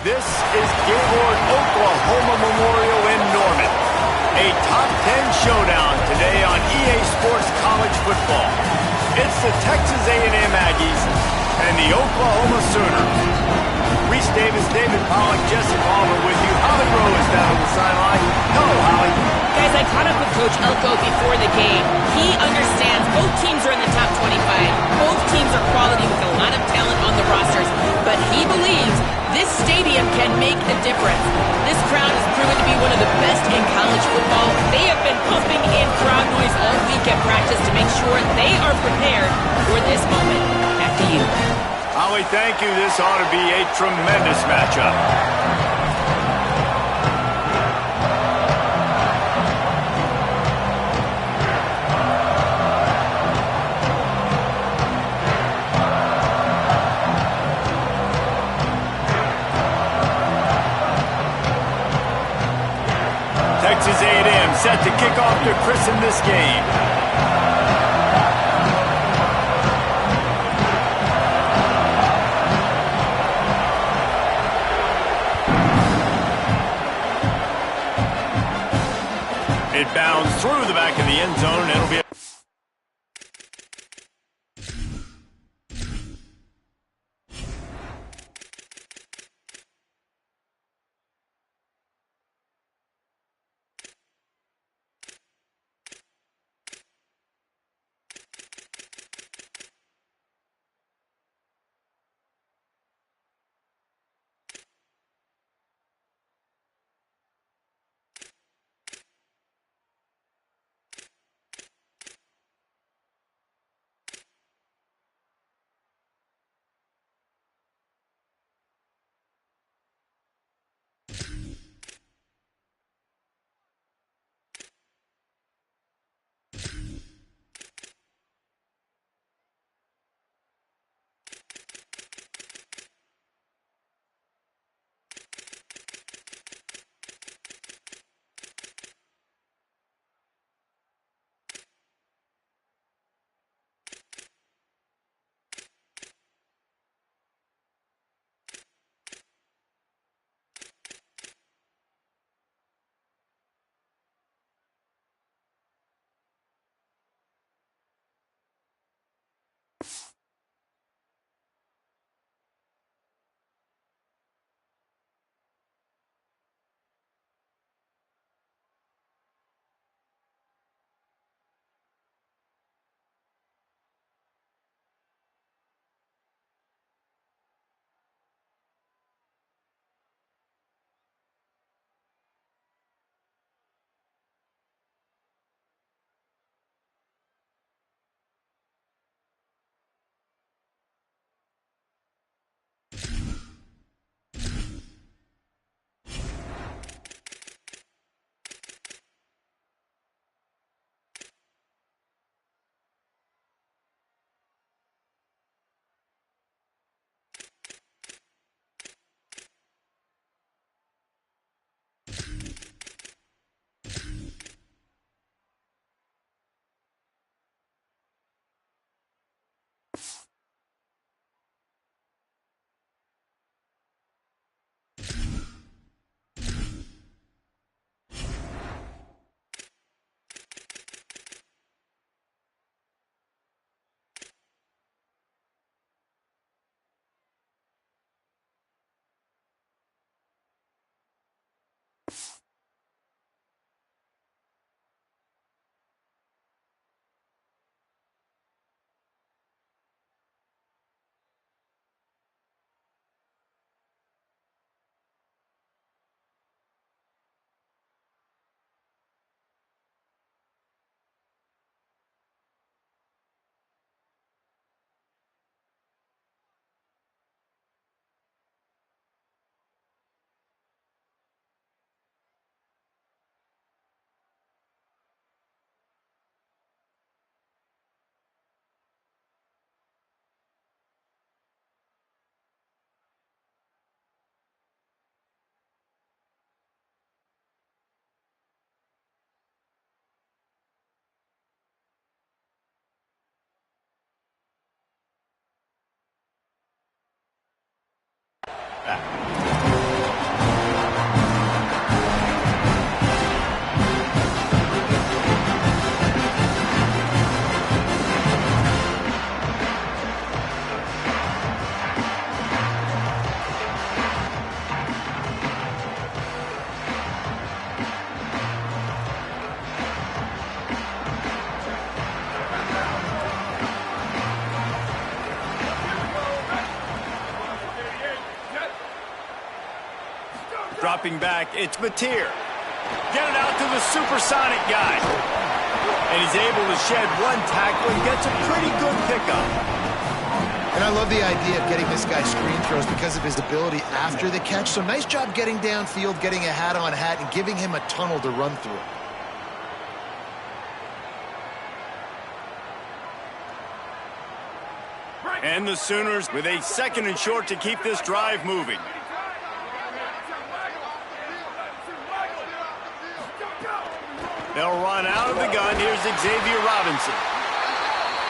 This is Gaylord Oklahoma Memorial in Norman. A top 10 showdown today on EA Sports College Football. It's the Texas A&M Aggies and the Oklahoma Sooners. Reese Davis, David Pollack, Jesse Palmer with you. Holly Rowe is down on the sideline. Hello, Holly. Guys, I caught up with Coach Elko before the game. He understands both teams are in the top 25. Both teams are quality with a lot of talent on the rosters. But he believes this stadium can make a difference. This crowd has proven to be one of the best in college football. They have been pumping in crowd noise all week at practice to make sure they are prepared for this moment. Back to you. Holly, thank you. This ought to be a tremendous matchup. Texas A&M set to kick off to christen this game. It bounds through the back of the end zone. It'll be Dropping back, it's Mateer. Get it out to the supersonic guy. And he's able to shed one tackle and gets a pretty good pickup. And I love the idea of getting this guy screen throws because of his ability after the catch. So nice job getting downfield, getting a hat-on-hat, and giving him a tunnel to run through. And the Sooners with a 2nd and short to keep this drive moving. They'll run out of the gun. Here's Xavier Robinson.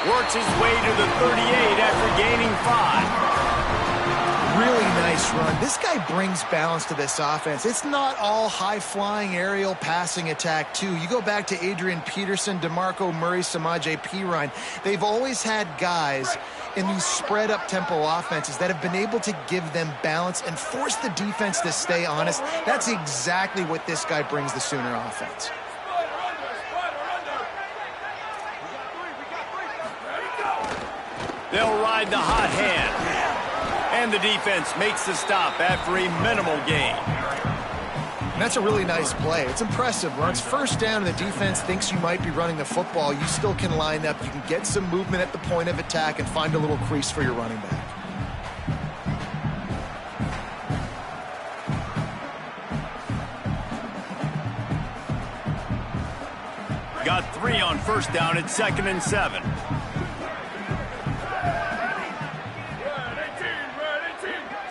Works his way to the 38 after gaining 5. Really nice run. This guy brings balance to this offense. It's not all high-flying aerial passing attack, too. You go back to Adrian Peterson, DeMarco Murray, Samaje Perine. They've always had guys in these spread-up tempo offenses that have been able to give them balance and force the defense to stay honest. That's exactly what this guy brings the Sooner offense. They'll ride the hot hand. And the defense makes the stop after a minimal gain. And that's a really nice play. It's impressive. When it's first down and the defense thinks you might be running the football, you still can line up. You can get some movement at the point of attack and find a little crease for your running back. Got 3 on first down at 2nd and 7.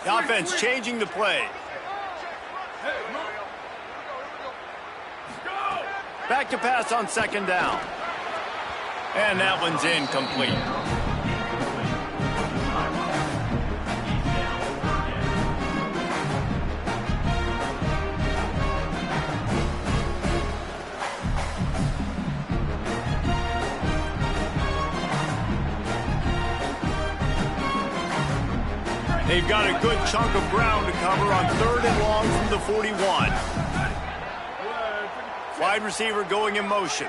The offense changing the play. Back to pass on 2nd down. And that one's incomplete. They've got a good chunk of ground to cover on 3rd and long from the 41. Wide receiver going in motion.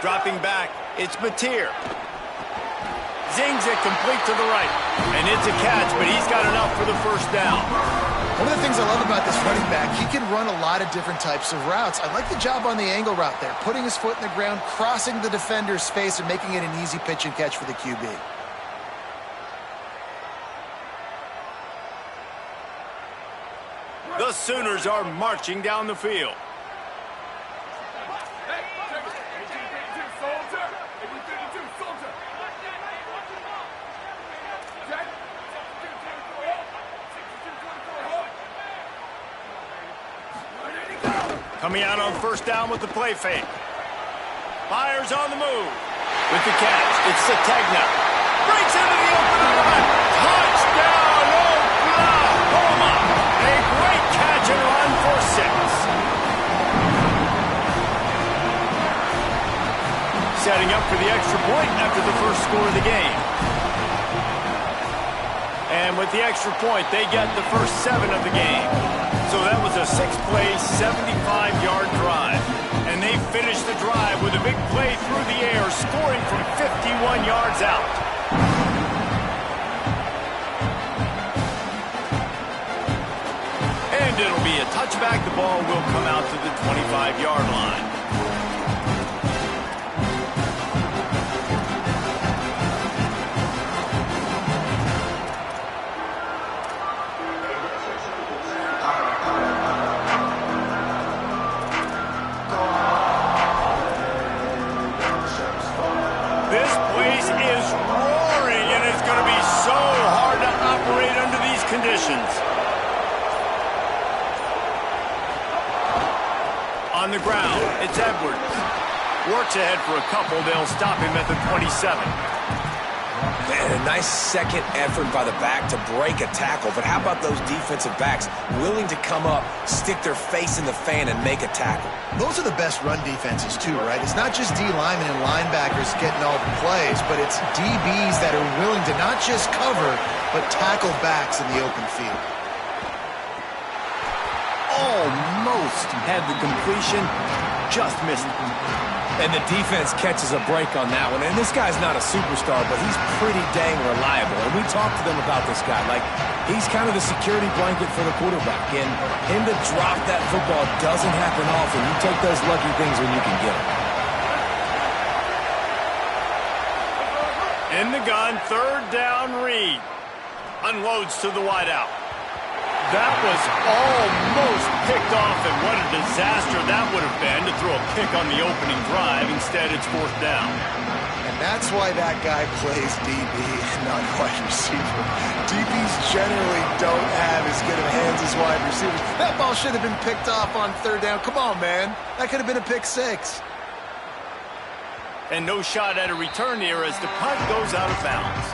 Dropping back, it's Mateer. Zings it complete to the right. And it's a catch, but he's got enough for the first down. One of the things I love about this running back, he can run a lot of different types of routes. I like the job on the angle route there, putting his foot in the ground, crossing the defender's face, and making it an easy pitch and catch for the QB. The Sooners are marching down the field. Coming out on first down with the play fake. Fires on the move. With the catch, it's Sategna. Breaks into the open run. Touchdown, Oklahoma! A great catch and run for 6. Setting up for the extra point after the first score of the game. And with the extra point, they get the first 7 of the game. So that was a 6-play, 75-yard drive. And they finished the drive with a big play through the air, scoring from 51 yards out. And it'll be a touchback. The ball will come out to the 25-yard line. This place is roaring, and it's going to be so hard to operate under these conditions. On the ground, it's Edwards. Works ahead for a couple. They'll stop him at the 27. Man, a nice second effort by the back to break a tackle. But how about those defensive backs willing to come up, stick their face in the fan, and make a tackle? Those are the best run defenses, too, right? It's not just D linemen and linebackers getting all the plays, but it's DBs that are willing to not just cover, but tackle backs in the open field. Almost had the completion, just missed it. And the defense catches a break on that one. And this guy's not a superstar, but he's pretty dang reliable. And we talked to them about this guy. Like, he's kind of the security blanket for the quarterback. And him to drop that football doesn't happen often. You take those lucky things when you can get them. In the gun, third down, Reed. Unloads to the wideout. That was almost picked off, and what a disaster that would have been to throw a pick on the opening drive. Instead, it's fourth down. And that's why that guy plays DB, not wide receiver. DBs generally don't have as good of hands as wide receivers. That ball should have been picked off on third down. Come on, man. That could have been a pick six. And no shot at a return here as the punt goes out of bounds.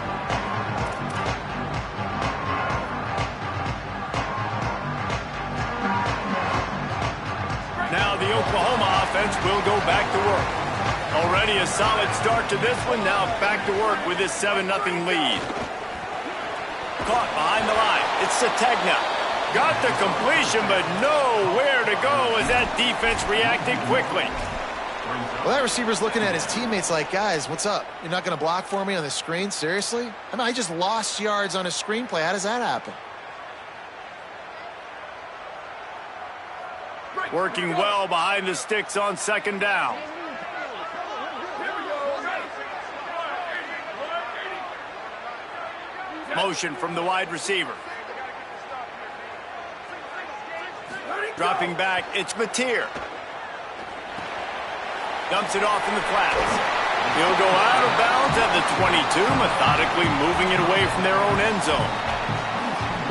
Now the Oklahoma offense will go back to work. Already a solid start to this one. Now back to work with this 7-0 lead. Caught behind the line. It's Sategna. Got the completion, but nowhere to go as that defense reacted quickly. Well, that receiver's looking at his teammates like, guys, what's up? You're not going to block for me on the screen? Seriously? I mean, I just lost yards on a screenplay. How does that happen? Working well behind the sticks on second down. Motion from the wide receiver. Dropping back, it's Mateer. Dumps it off in the flats. He'll go out of bounds at the 22, methodically moving it away from their own end zone.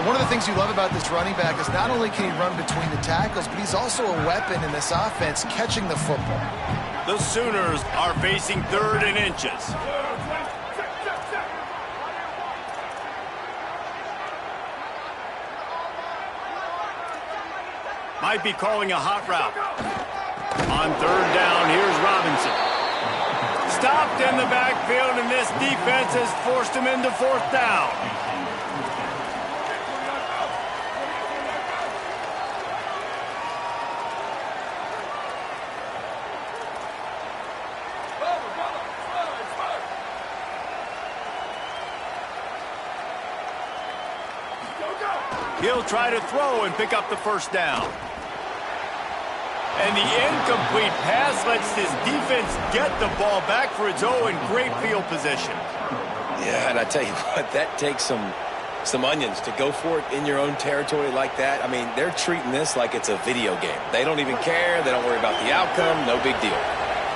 One of the things you love about this running back is not only can he run between the tackles, but he's also a weapon in this offense catching the football. The Sooners are facing third and inches. Might be calling a hot route. On third down, here's Robinson. Stopped in the backfield, and this defense has forced him into fourth down. He'll try to throw and pick up the first down. And the incomplete pass lets this defense get the ball back for its own great field position. Yeah, and I tell you what, that takes some onions to go for it in your own territory like that. I mean, they're treating this like it's a video game. They don't even care. They don't worry about the outcome. No big deal.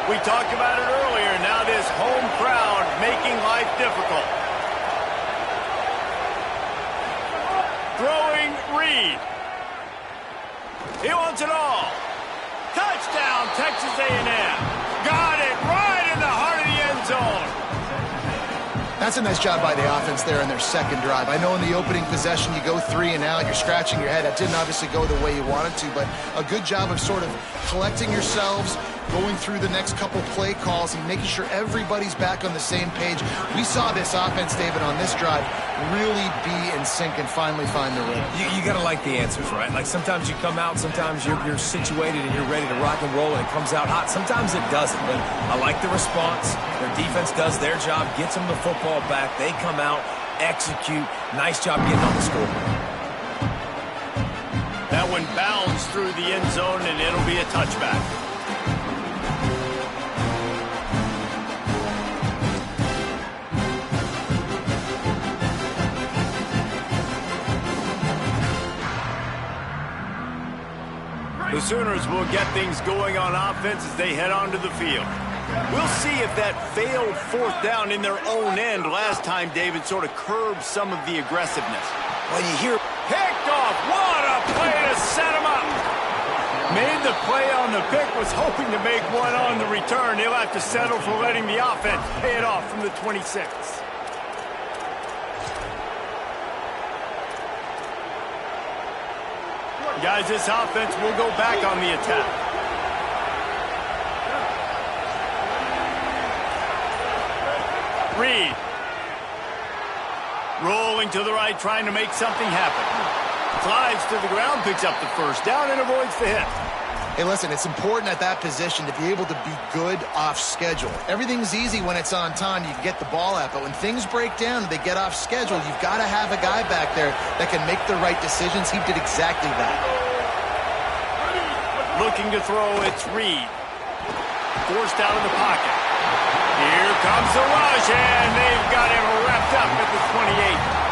We talked about it earlier. Now this home crowd making life difficult. Throwing Reed. He wants it all. Touchdown, Texas A&M. Got it right in the heart of the end zone. That's a nice job by the offense there in their second drive. I know in the opening possession you go 3 and out, you're scratching your head. That didn't obviously go the way you wanted to, but a good job of sort of collecting yourselves, going through the next couple play calls and making sure everybody's back on the same page. We saw this offense, David, on this drive really be in sync and finally find the rhythm. You got to like the answers, right? Like sometimes you come out, sometimes you're situated and you're ready to rock and roll and it comes out hot. Sometimes it doesn't, but I like the response. Their defense does their job, gets them the football back. They come out, execute. Nice job getting on the scoreboard. That one bounds through the end zone and it'll be a touchback. The Sooners will get things going on offense as they head onto the field. We'll see if that failed fourth down in their own end last time, David, sort of curbed some of the aggressiveness. Well, you hear... Picked off. What a play to set him up. Made the play on the pick, was hoping to make one on the return. He'll have to settle for letting the offense pay it off from the 26. Guys, this offense will go back on the attack. Reed. Rolling to the right, trying to make something happen. Slides to the ground, picks up the first down, and avoids the hit. Hey, listen, it's important at that position to be able to be good off schedule. Everything's easy when it's on time. You can get the ball out, but when things break down and they get off schedule, you've got to have a guy back there that can make the right decisions. He did exactly that. Looking to throw, it's Reed. Forced out of the pocket. Here comes the rush, and they've got him wrapped up at the 28.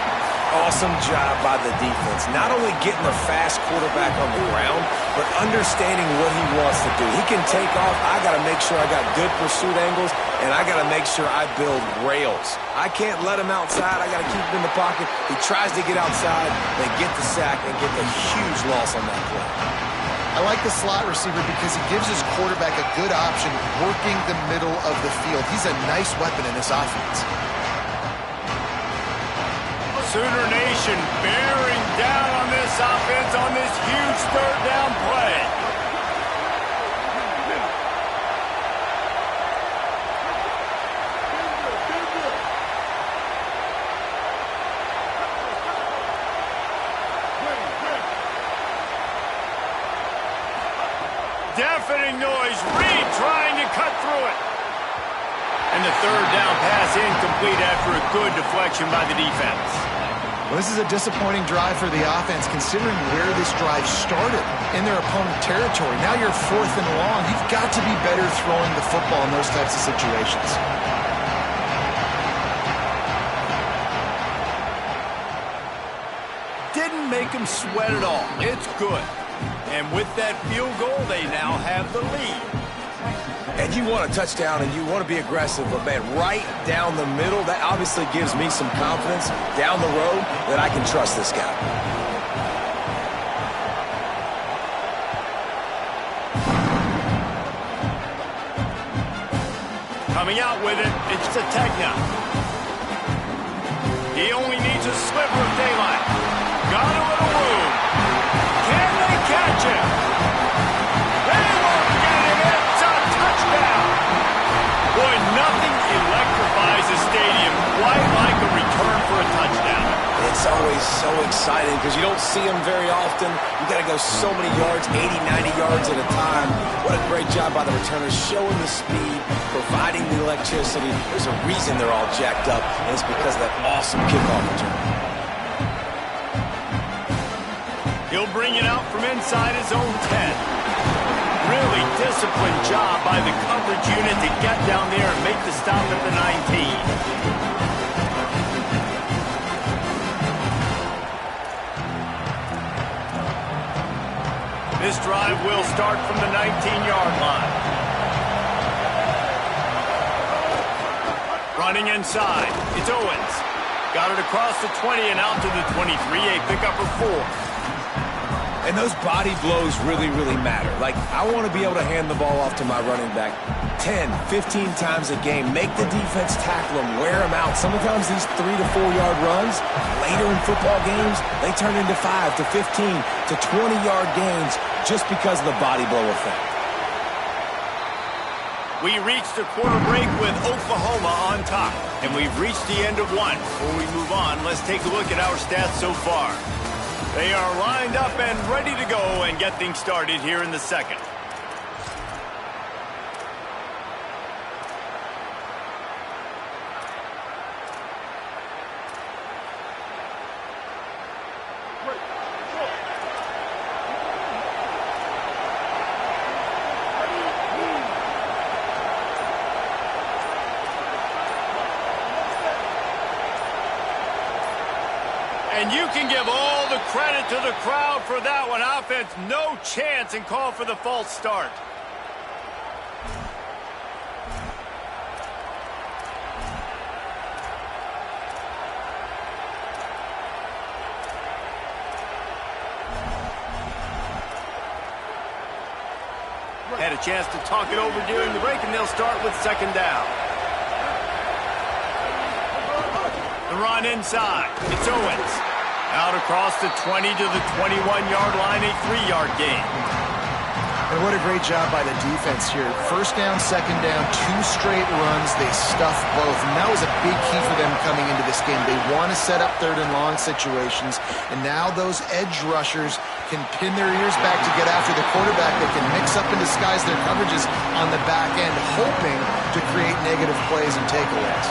Awesome job by the defense. Not only getting a fast quarterback on the ground, but understanding what he wants to do. He can take off. I got to make sure I got good pursuit angles, and I got to make sure I build rails. I can't let him outside. I got to keep him in the pocket. He tries to get outside, they get the sack and get the huge loss on that play. I like the slot receiver because he gives his quarterback a good option working the middle of the field. He's a nice weapon in this offense. Sooner Nation bearing down on this offense on this huge third down play. Deafening noise. Reed trying to cut through it. And the third down pass incomplete after a good deflection by the defense. Well, this is a disappointing drive for the offense considering where this drive started in their opponent territory. Now you're 4th and long. You've got to be better throwing the football in those types of situations. Didn't make him sweat at all. It's good. And with that field goal, they now have the lead. And you want a touchdown and you want to be aggressive, but man, right down the middle, that obviously gives me some confidence down the road that I can trust this guy. Coming out with it, it's Zategna. He only needs a sliver of daylight. Got a little room. Can they catch him? They won't get him. It's a touchdown. Boy, nothing electrifies a stadium quite like a return for a touchdown. It's always so exciting because you don't see them very often. You got to go so many yards, 80, 90 yards at a time. What a great job by the returners, showing the speed, providing the electricity. There's a reason they're all jacked up, and it's because of that awesome kickoff return. He'll bring it out from inside his own 10. Really disciplined job by the coverage unit to get down there and make the stop at the 19. This drive will start from the 19-yard line. Running inside, it's Owens. Got it across the 20 and out to the 23, a pickup of 4. And those body blows really, really matter. Like, I want to be able to hand the ball off to my running back 10, 15 times a game. Make the defense tackle him, wear him out. Sometimes these 3 to 4 yard runs, later in football games, they turn into 5 to 15 to 20-yard gains just because of the body blow effect. We reached a quarter break with Oklahoma on top, and we've reached the end of one. Before we move on, let's take a look at our stats so far. They are lined up and ready to go and get things started here in the second. And you can give all the credit to the crowd for that one. Offense, no chance, and call for the false start. Had a chance to talk it over during the break, and they'll start with second down. The run inside. It's Owens. Out across the 20 to the 21-yard line, a 3-yard gain. And what a great job by the defense here. First down, second down, 2 straight runs. They stuffed both. And that was a big key for them coming into this game. They want to set up third and long situations. And now those edge rushers can pin their ears back to get after the quarterback. They can mix up and disguise their coverages on the back end, hoping to create negative plays and takeaways.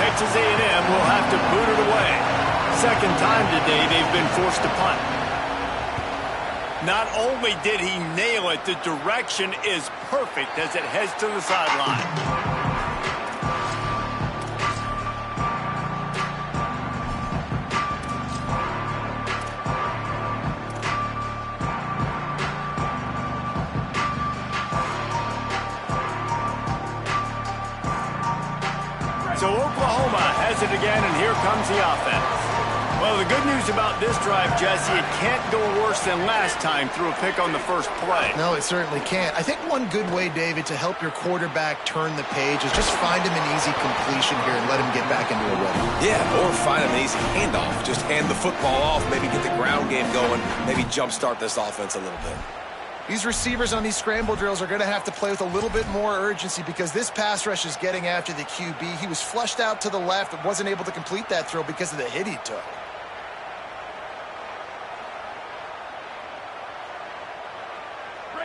Texas A&M will have to boot it away. Second time today they've been forced to punt. Not only did he nail it, the direction is perfect as it heads to the sideline. So Oklahoma has it again, and here comes the offense. Well, the good news about this drive, Jesse, it can't go worse than last time through a pick on the first play. No, it certainly can't. I think one good way, David, to help your quarterback turn the page is just find him an easy completion here and let him get back into a rhythm. Yeah, or find him an easy handoff. Just hand the football off, maybe get the ground game going, maybe jumpstart this offense a little bit. These receivers on these scramble drills are going to have to play with a little bit more urgency because this pass rush is getting after the QB. He was flushed out to the left but wasn't able to complete that throw because of the hit he took.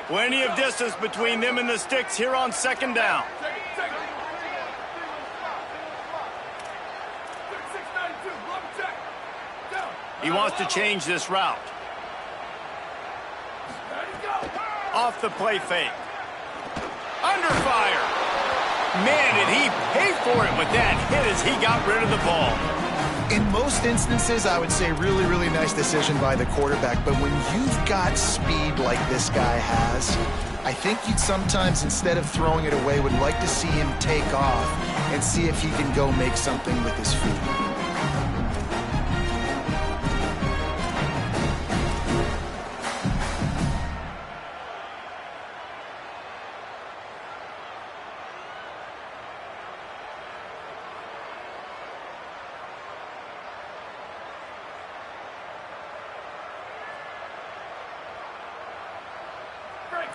Plenty of distance between them and the sticks here on second down. He wants to change this route. Off the play fake. Under fire. Man, did he pay for it with that hit as he got rid of the ball. In most instances, I would say really, really nice decision by the quarterback. But when you've got speed like this guy has, I think you'd sometimes, instead of throwing it away, would like to see him take off and see if he can go make something with his feet.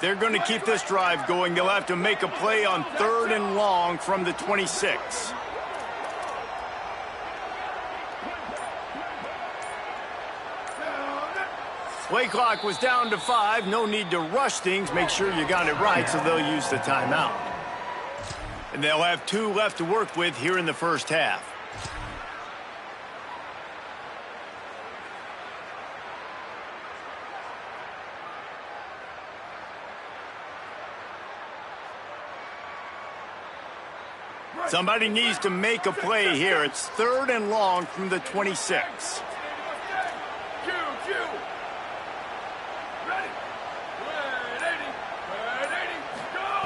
They're going to keep this drive going. They'll have to make a play on third and long from the 26. Play clock was down to 5. No need to rush things. Make sure you got it right, so they'll use the timeout. And they'll have 2 left to work with here in the first half. Somebody needs to make a play here. It's third and long from the 26.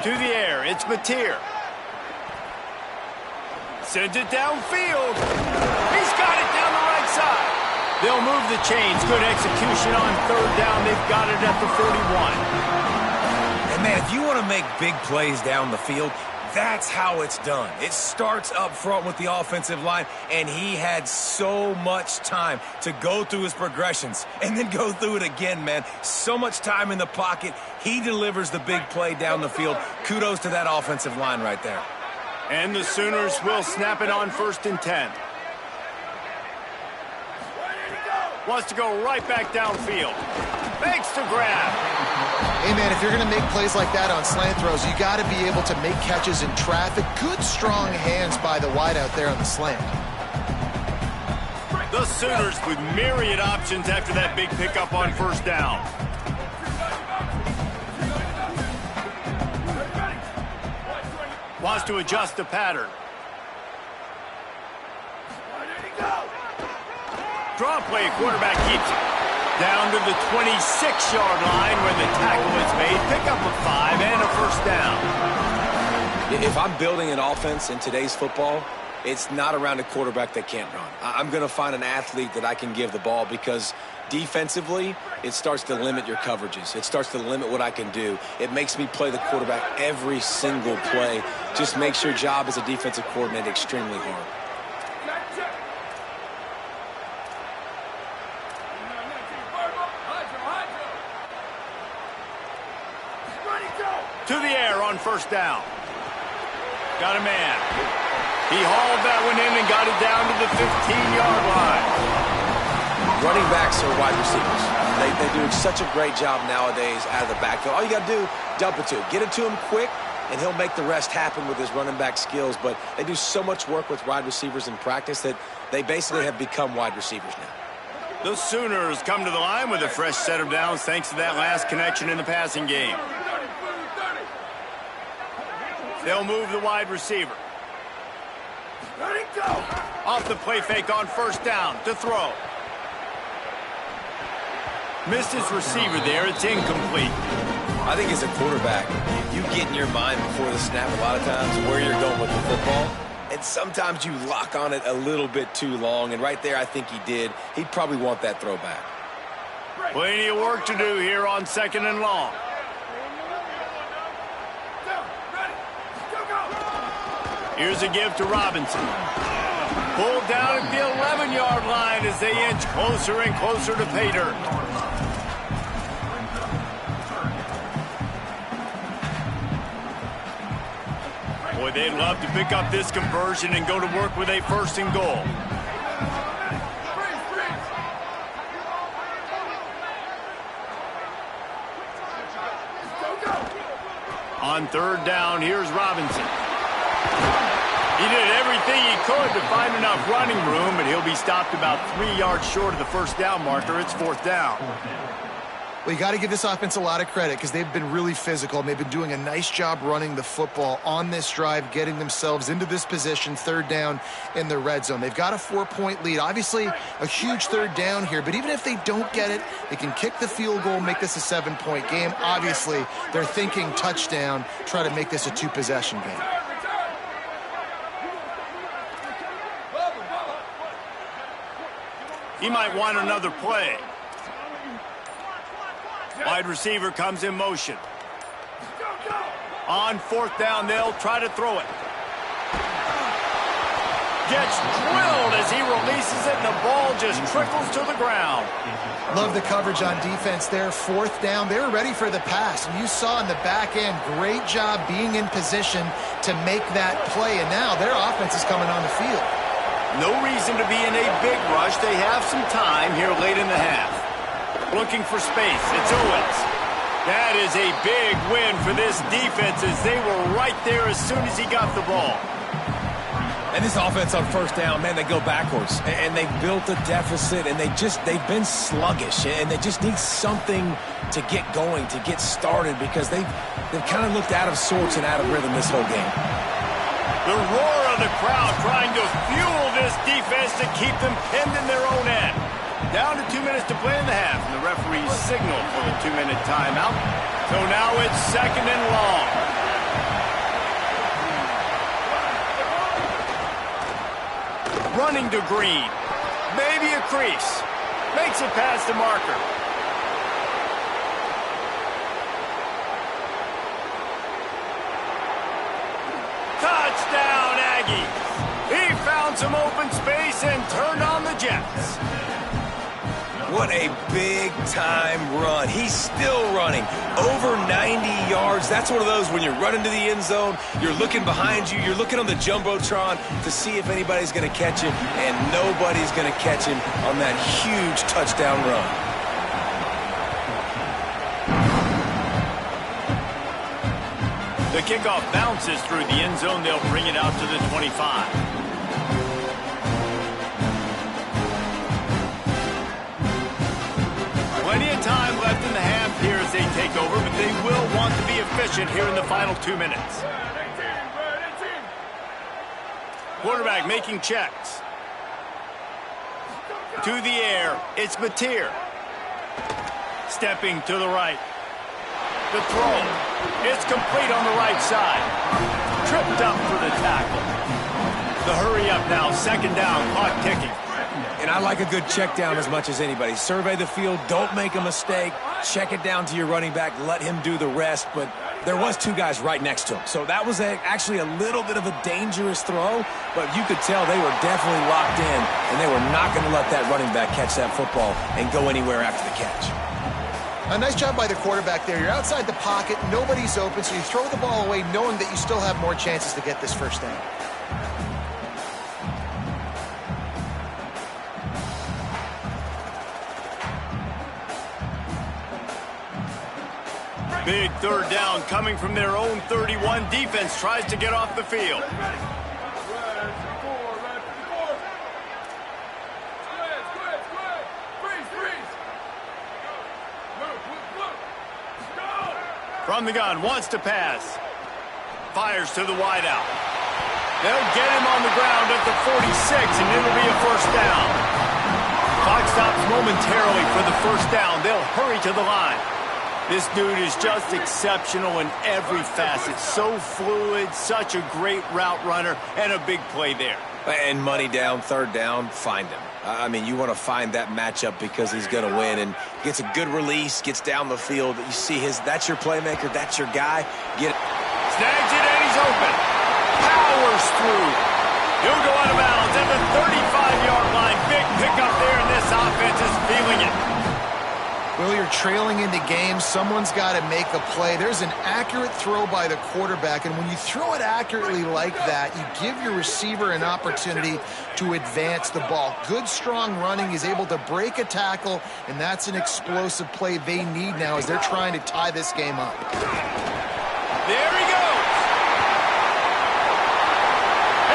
To the air, it's Mateer. Sends it downfield. He's got it down the right side. They'll move the chains. Good execution on third down. They've got it at the 41. And man, if you want to make big plays down the field, that's how it's done. It starts up front with the offensive line, and he had so much time to go through his progressions and then go through it again, man. So much time in the pocket. He delivers the big play down the field. Kudos to that offensive line right there. And the Sooners will snap it on first and 10. Wants to go right back downfield. Makes the grab. Hey, man, if you're going to make plays like that on slant throws, you got to be able to make catches in traffic. Good, strong hands by the wideout there on the slant. The Sooners with myriad options after that big pickup on first down. Wants to adjust the pattern. Draw play, quarterback keeps it. Down to the 26-yard line where the tackle is made. Pick up a 5 and a first down. If I'm building an offense in today's football, it's not around a quarterback that can't run. I'm going to find an athlete that I can give the ball because defensively, it starts to limit your coverages. It starts to limit what I can do. It makes me play the quarterback every single play. Just makes your job as a defensive coordinator extremely hard. To the air on first down. Got a man. He hauled that one in and got it down to the 15-yard line. Running backs are wide receivers. They do such a great job nowadays out of the backfield. All you got to do, dump it to him. Get it to him quick, and he'll make the rest happen with his running back skills. But they do so much work with wide receivers in practice that they basically have become wide receivers now. The Sooners come to the line with a fresh set of downs thanks to that last connection in the passing game. They'll move the wide receiver. Let it go. Off the play fake on first down to throw. Missed his receiver there. It's incomplete. I think as a quarterback, you get in your mind before the snap a lot of times where you're going with the football. And sometimes you lock on it a little bit too long. And right there, I think he did. He'd probably want that throwback. Plenty of work to do here on second and long. Here's a give to Robinson. Pulled down at the 11-yard line as they inch closer and closer to pay dirt. Boy, they'd love to pick up this conversion and go to work with a first and goal. On third down, here's Robinson. He did everything he could to find enough running room, but he'll be stopped about 3 yards short of the first down marker. It's fourth down. Well, you got to give this offense a lot of credit because they've been really physical, and they've been doing a nice job running the football on this drive, getting themselves into this position, third down in the red zone. They've got a 4-point lead. Obviously, a huge third down here, but even if they don't get it, they can kick the field goal, make this a 7-point game. Obviously, they're thinking touchdown, try to make this a 2-possession game. He might want another play. Wide receiver comes in motion. On fourth down, they'll try to throw it. Gets drilled as he releases it, and the ball just trickles to the ground. Love the coverage on defense there. Fourth down, they were ready for the pass. And you saw in the back end, great job being in position to make that play. And now their offense is coming on the field. No reason to be in a big rush. They have some time here late in the half. Looking for space. It's Owens. That is a big win for this defense as they were right there as soon as he got the ball. And this offense on first down, man, they go backwards. And they built a deficit, and they've been sluggish. And they just need something to get going, to get started, because they've kind of looked out of sorts and out of rhythm this whole game. The roar of the crowd trying to fuel this defense to keep them pinned in their own end. Down to 2 minutes to play in the half, and the referees signal for the 2-minute timeout. So now it's second and long. Running to Green. Maybe a crease. Makes it past the marker. Touchdown, Aggies. He found some open space and turned on the Jets. What a big-time run. He's still running. Over 90 yards. That's one of those when you're running to the end zone, you're looking behind you, you're looking on the Jumbotron to see if anybody's going to catch him, and nobody's going to catch him on that huge touchdown run. The kickoff bounces through the end zone. They'll bring it out to the 25. Plenty of time left in the half here as they take over, but they will want to be efficient here in the final 2 minutes. Quarterback making checks. To the air, it's Mateer. Stepping to the right. The throw. It's complete on the right side. Tripped up for the tackle. The hurry up now, second down, clock ticking. And I like a good check down as much as anybody. Survey the field, don't make a mistake. Check it down to your running back, let him do the rest. But there was 2 guys right next to him. So that was actually a little bit of a dangerous throw, but you could tell they were definitely locked in, and they were not going to let that running back catch that football and go anywhere after the catch. A nice job by the quarterback there. You're outside the pocket, nobody's open, so you throw the ball away knowing that you still have more chances to get this first down. Big third down coming from their own 31. Defense tries to get off the field. From the gun, wants to pass. Fires to the wideout. They'll get him on the ground at the 46, and it'll be a first down. Clock stops momentarily for the first down. They'll hurry to the line. This dude is just exceptional in every facet. So fluid, such a great route runner, and a big play there. And money down, third down, find him. I mean, you want to find that matchup because he's going to win, and gets a good release, gets down the field. You see that's your playmaker, that's your guy. Get it. Snags it, and he's open. Powers through. He'll go out of bounds at the 35-yard line. Big pickup there, and this offense is feeling it. Well, you're trailing into games. Someone's got to make a play. There's an accurate throw by the quarterback, and when you throw it accurately like that, you give your receiver an opportunity to advance the ball. Good, strong running. He's able to break a tackle, and that's an explosive play they need now as they're trying to tie this game up. There he goes.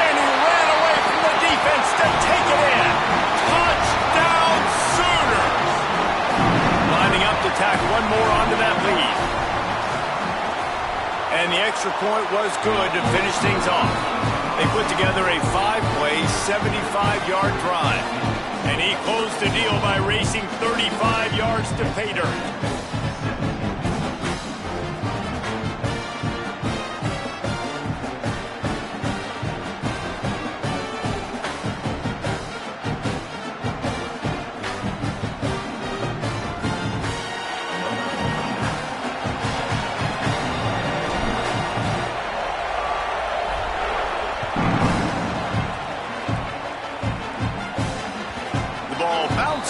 And he ran away from the defense to take it in. Touchdown, Sooners. Lining up to tack one more onto that lead. And the extra point was good to finish things off. They put together a 5-play, 75-yard drive. And he closed the deal by racing 35 yards to pay dirt.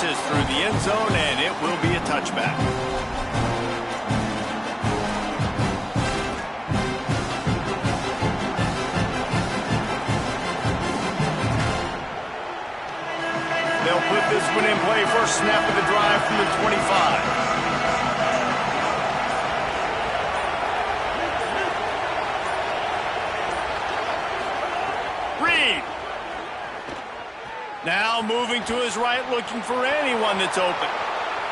Through the end zone, and it will be a touchback. They'll put this one in play. First snap of the drive from the 25. Reed. Now moving to his right, looking for anyone that's open.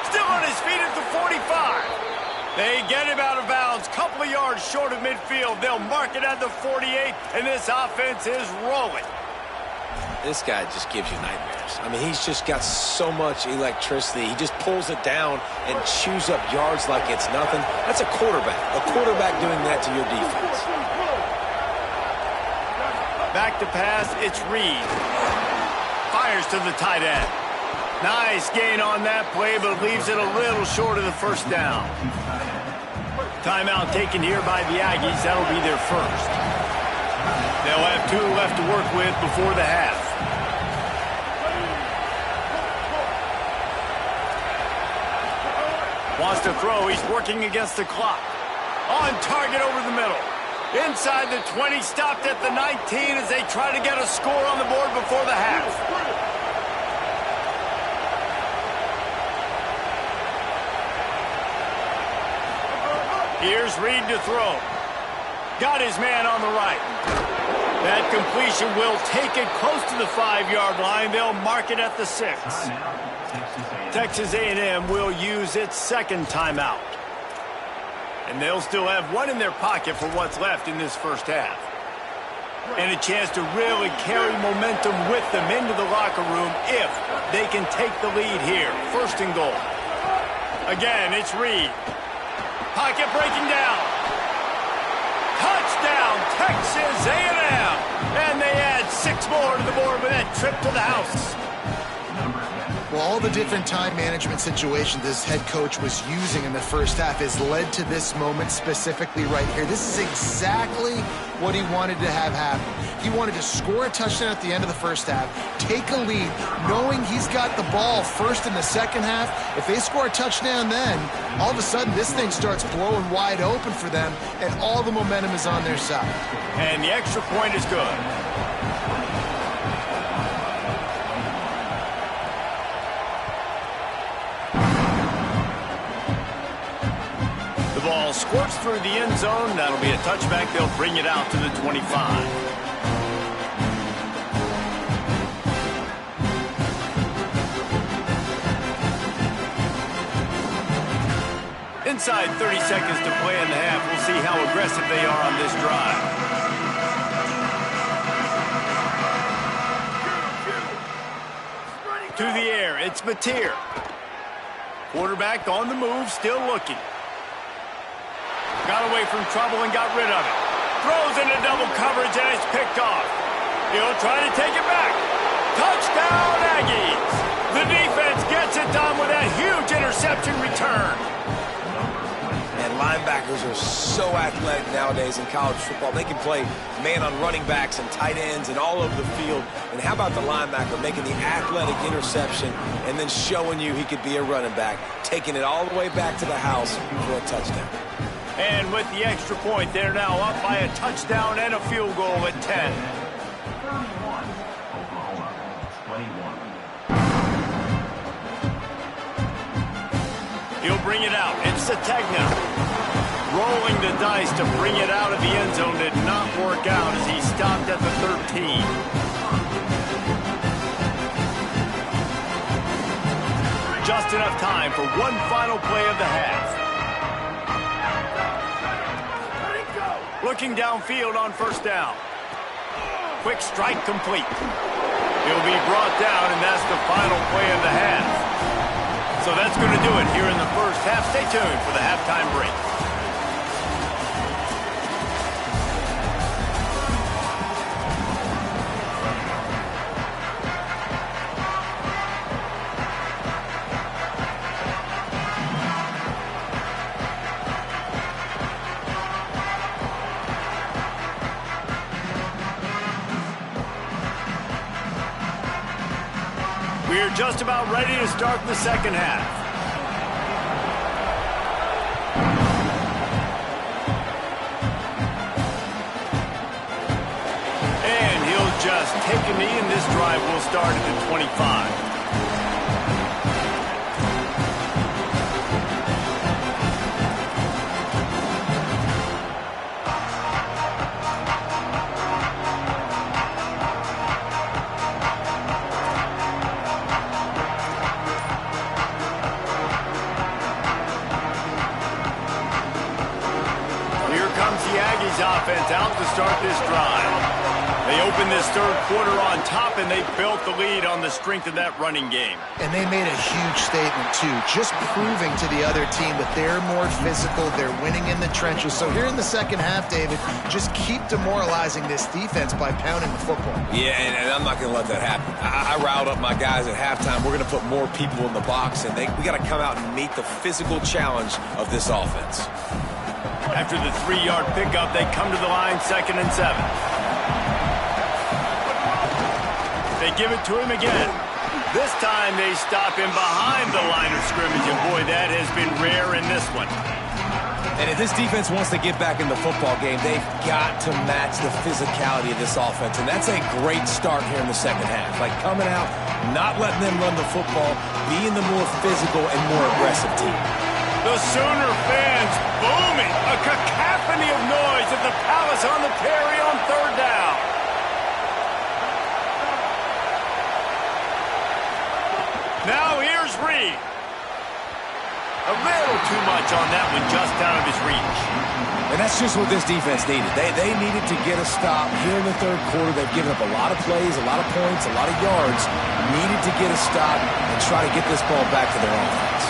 Still on his feet at the 45. They get him out of bounds, couple of yards short of midfield. They'll mark it at the 48, and this offense is rolling. This guy just gives you nightmares. I mean, he's just got so much electricity. He just pulls it down and chews up yards like it's nothing. That's a quarterback. A quarterback doing that to your defense. Back to pass, it's Reed. Fires to the tight end. Nice gain on that play, but leaves it a little short of the first down. Timeout taken here by the Aggies. That'll be their first. They'll have 2 left to work with before the half. Wants to throw. He's working against the clock. On target over the middle. Inside the 20, stopped at the 19 as they try to get a score on the board before the half. Here's Reed to throw. Got his man on the right. That completion will take it close to the 5-yard line. They'll mark it at the 6. Texas A&M will use its second timeout. And they'll still have one in their pocket for what's left in this first half. And a chance to really carry momentum with them into the locker room if they can take the lead here. First and goal. Again, it's Reed. Pocket breaking down. Touchdown, Texas A&M. And they add 6 more to the board with that trip to the house. Well, all the different time management situations this head coach was using in the first half has led to this moment specifically right here. This is exactly what he wanted to have happen. He wanted to score a touchdown at the end of the first half, take a lead, knowing he's got the ball first in the second half. If they score a touchdown then, all of a sudden this thing starts blowing wide open for them, and all the momentum is on their side. And the extra point is good. The ball squirts through the end zone. That'll be a touchback. They'll bring it out to the 25. Inside 30 seconds to play in the half. We'll see how aggressive they are on this drive. To the air, it's Mateer. Quarterback on the move, still looking. Got away from trouble and got rid of it. Throws into double coverage and it's picked off. He'll try to take it back. Touchdown, Aggies! The defense gets it done with that huge interception return. And linebackers are so athletic nowadays in college football. They can play man on running backs and tight ends and all over the field. And how about the linebacker making the athletic interception and then showing you he could be a running back, taking it all the way back to the house for a touchdown. And with the extra point, they're now up by a touchdown and a field goal at 10. He'll bring it out. It's Sategna. Rolling the dice to bring it out of the end zone did not work out as he stopped at the 13. Just enough time for one final play of the half. Looking downfield on first down. Quick strike complete. He'll be brought down, and that's the final play of the half. So that's going to do it here in the first half. Stay tuned for the halftime break. We're just about ready to start the second half. And he'll just take a knee, and this drive will start at the 25. Offense out to start this drive. They open this third quarter on top, and they built the lead on the strength of that running game. And they made a huge statement, too, just proving to the other team that they're more physical, they're winning in the trenches. So here in the second half, David, just keep demoralizing this defense by pounding the football. Yeah, and I'm not going to let that happen. I riled up my guys at halftime. We're going to put more people in the box, and we got to come out and meet the physical challenge of this offense. After the 3-yard pickup, they come to the line, 2nd and 7. They give it to him again. This time they stop him behind the line of scrimmage, and boy, that has been rare in this one. And if this defense wants to get back in the football game, they've got to match the physicality of this offense, and that's a great start here in the second half. Like coming out, not letting them run the football, being the more physical and more aggressive team. The Sooner fans booming, a cacophony of noise at the Palace on the Prairie on third down. Now here's Reed. A little too much on that one, just out of his reach. And that's just what this defense needed. They needed to get a stop here in the third quarter. They've given up a lot of plays, a lot of points, a lot of yards. Needed to get a stop and try to get this ball back to their offense.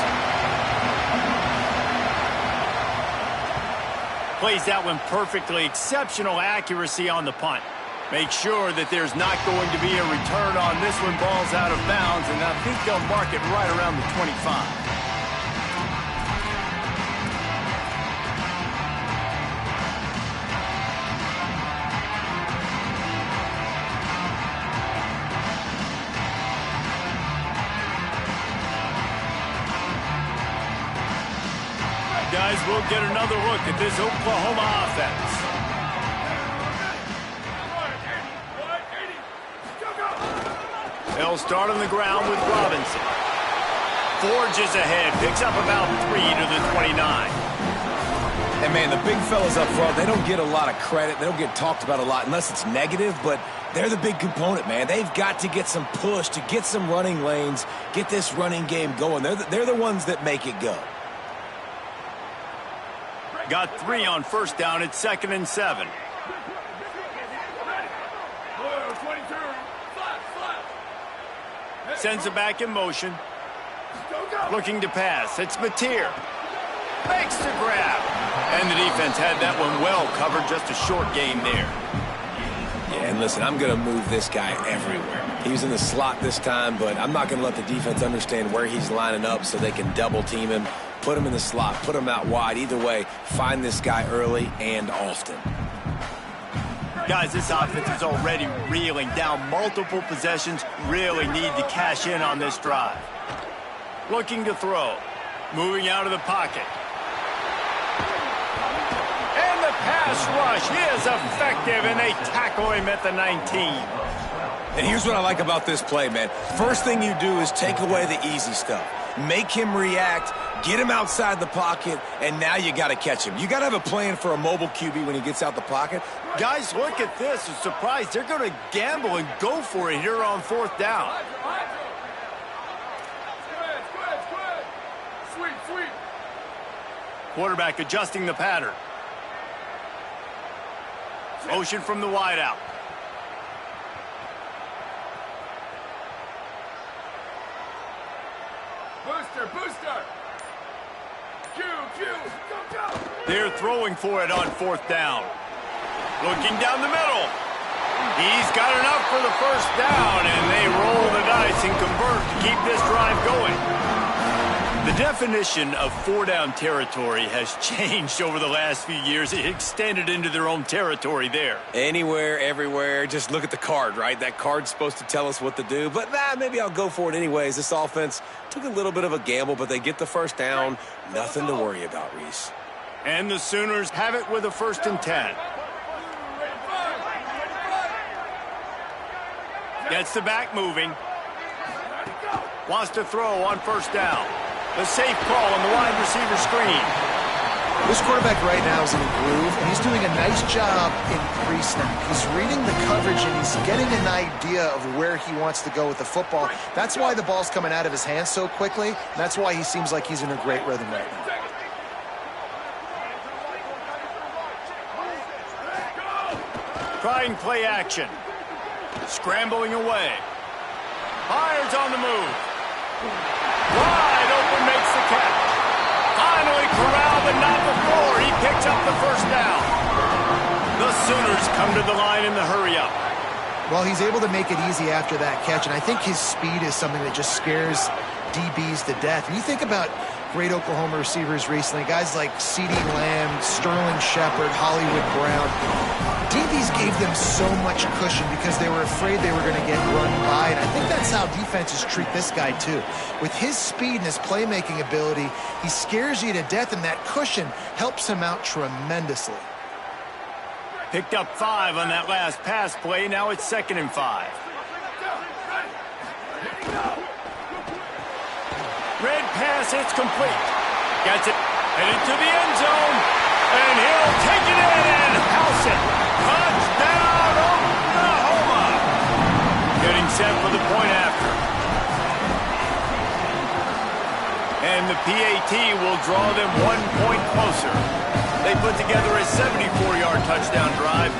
Plays that one perfectly. Exceptional accuracy on the punt. Make sure that there's not going to be a return on this one. Ball's out of bounds, and I think they'll mark it right around the 25. Guys, we'll get another look at this Oklahoma offense. They'll start on the ground with Robinson. Forges ahead, picks up about 3 to the 29. And, man, the big fellas up front, they don't get a lot of credit. They don't get talked about a lot unless it's negative, but they're the big component, man. They've got to get some push, to get some running lanes, get this running game going. They're the ones that make it go. Got 3 on first down. It's 2nd and 7. Sends it back in motion. Looking to pass. It's Mateer. Makes the grab. And the defense had that one well covered. Just a short gain there. Yeah, and listen, I'm going to move this guy everywhere. He was in the slot this time, but I'm not going to let the defense understand where he's lining up so they can double team him, put him in the slot, put him out wide. Either way, find this guy early and often. Guys, this offense is already reeling down multiple possessions. Really need to cash in on this drive. Looking to throw. Moving out of the pocket. And the pass rush is effective, and they tackle him at the 19. And here's what I like about this play, man. First thing you do is take away the easy stuff. Make him react, get him outside the pocket, and now you got to catch him. You got to have a plan for a mobile QB when he gets out the pocket. Guys, look at this. I'm surprised they're going to gamble and go for it here on 4th down. Quarterback adjusting the pattern. Motion from the wideout. Booster. Go. They're throwing for it on 4th down. Looking down the middle. He's got enough for the first down, and they roll the dice and convert to keep this drive going. The definition of 4-down territory has changed over the last few years. It extended into their own territory there. Anywhere, everywhere. Just look at the card, right? That card's supposed to tell us what to do. But maybe I'll go for it anyways. This offense took a little bit of a gamble, but they get the first down. Nothing to worry about, Reese. And the Sooners have it with a 1st and 10. Gets the back moving. Wants to throw on 1st down. The safe call on the wide receiver screen. This quarterback right now is in a groove, and he's doing a nice job in pre-snap. He's reading the coverage, and he's getting an idea of where he wants to go with the football. That's why the ball's coming out of his hands so quickly, and that's why he seems like he's in a great rhythm right now. Trying play action. Scrambling away. Fires on the move. Wide open, makes the catch. Finally corralled, but not before. He picks up the first down. The Sooners come to the line in the hurry-up. Well, he's able to make it easy after that catch, and I think his speed is something that just scares DBs to death. And you think about great Oklahoma receivers recently, guys like CeeDee Lamb, Sterling Shepard, Hollywood Brown. DBs gave them so much cushion because they were afraid they were going to get run by, and I think that's how defenses treat this guy too. With his speed and his playmaking ability, he scares you to death, and that cushion helps him out tremendously. Picked up 5 on that last pass play. Now it's 2nd and 5. Red pass, it's complete. Gets it, headed to the end zone, and he'll take it in and house it. Touchdown, Oklahoma! Getting set for the point after. And the PAT will draw them 1 point closer. They put together a 74-yard touchdown drive,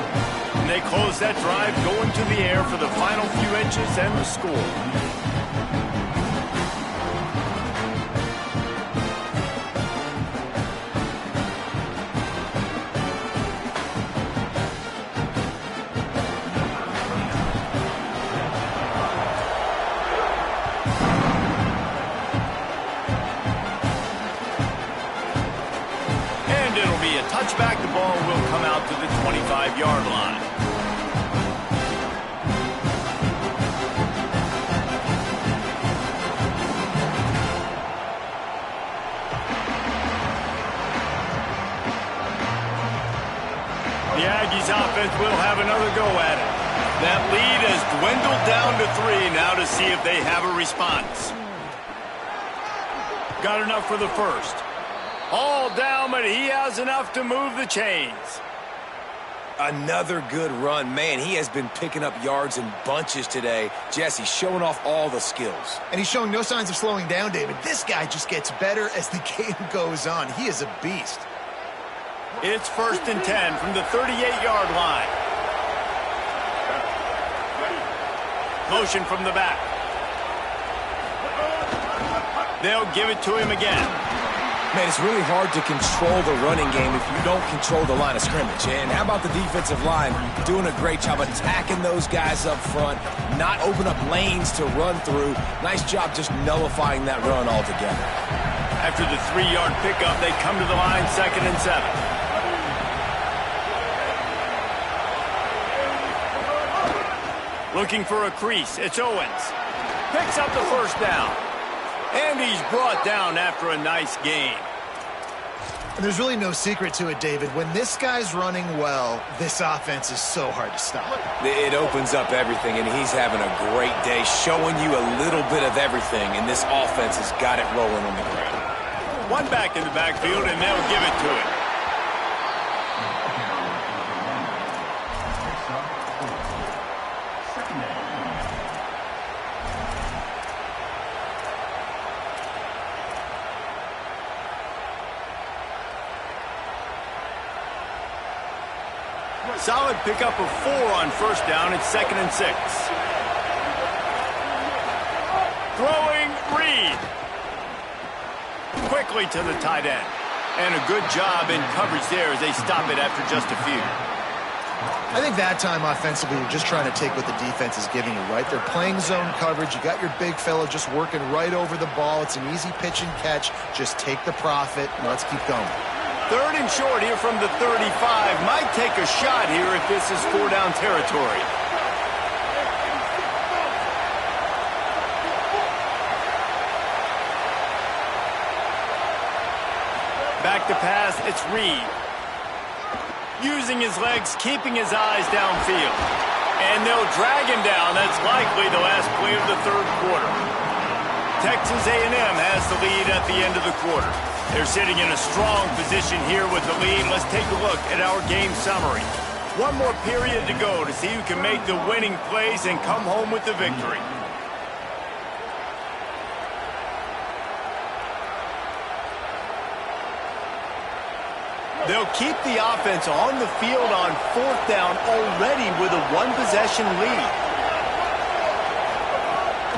and they close that drive going to the air for the final few inches and the score. Touchback, the ball will come out to the 25-yard line. offense will have another go at it. That lead has dwindled down to 3 now to see if they have a response. Got enough for the first. All down, but he has enough to move the chains. Another good run. Man, he has been picking up yards in bunches today. Jesse showing off all the skills. And he's showing no signs of slowing down, David. This guy just gets better as the game goes on. He is a beast. It's 1st and 10 from the 38-yard line. Motion from the back. They'll give it to him again. Man, it's really hard to control the running game if you don't control the line of scrimmage. And how about the defensive line doing a great job attacking those guys up front, not open up lanes to run through. Nice job just nullifying that run altogether. After the 3-yard pickup, they come to the line 2nd and 7. Looking for a crease. It's Owens. Picks up the first down. And he's brought down after a nice gain. And there's really no secret to it, David. When this guy's running well, this offense is so hard to stop. It opens up everything, and he's having a great day, showing you a little bit of everything, and this offense has got it rolling on the ground. One back in the backfield, and they'll give it to him. Solid pickup of 4 on first down. It's 2nd and 6. Throwing Reed. Quickly to the tight end. And a good job in coverage there as they stop it after just a few. I think that time offensively, you're just trying to take what the defense is giving you, right? They're playing zone coverage. You got your big fella just working right over the ball. It's an easy pitch and catch. Just take the profit, and let's keep going. 3rd and short here from the 35. Might take a shot here if this is 4-down territory. Back to pass, it's Reed. Using his legs, keeping his eyes downfield. And they'll drag him down. That's likely the last play of the 3rd quarter. Texas A&M has the lead at the end of the quarter. They're sitting in a strong position here with the lead. Let's take a look at our game summary. One more period to go to see who can make the winning plays and come home with the victory. They'll keep the offense on the field on 4th down already with a 1-possession lead.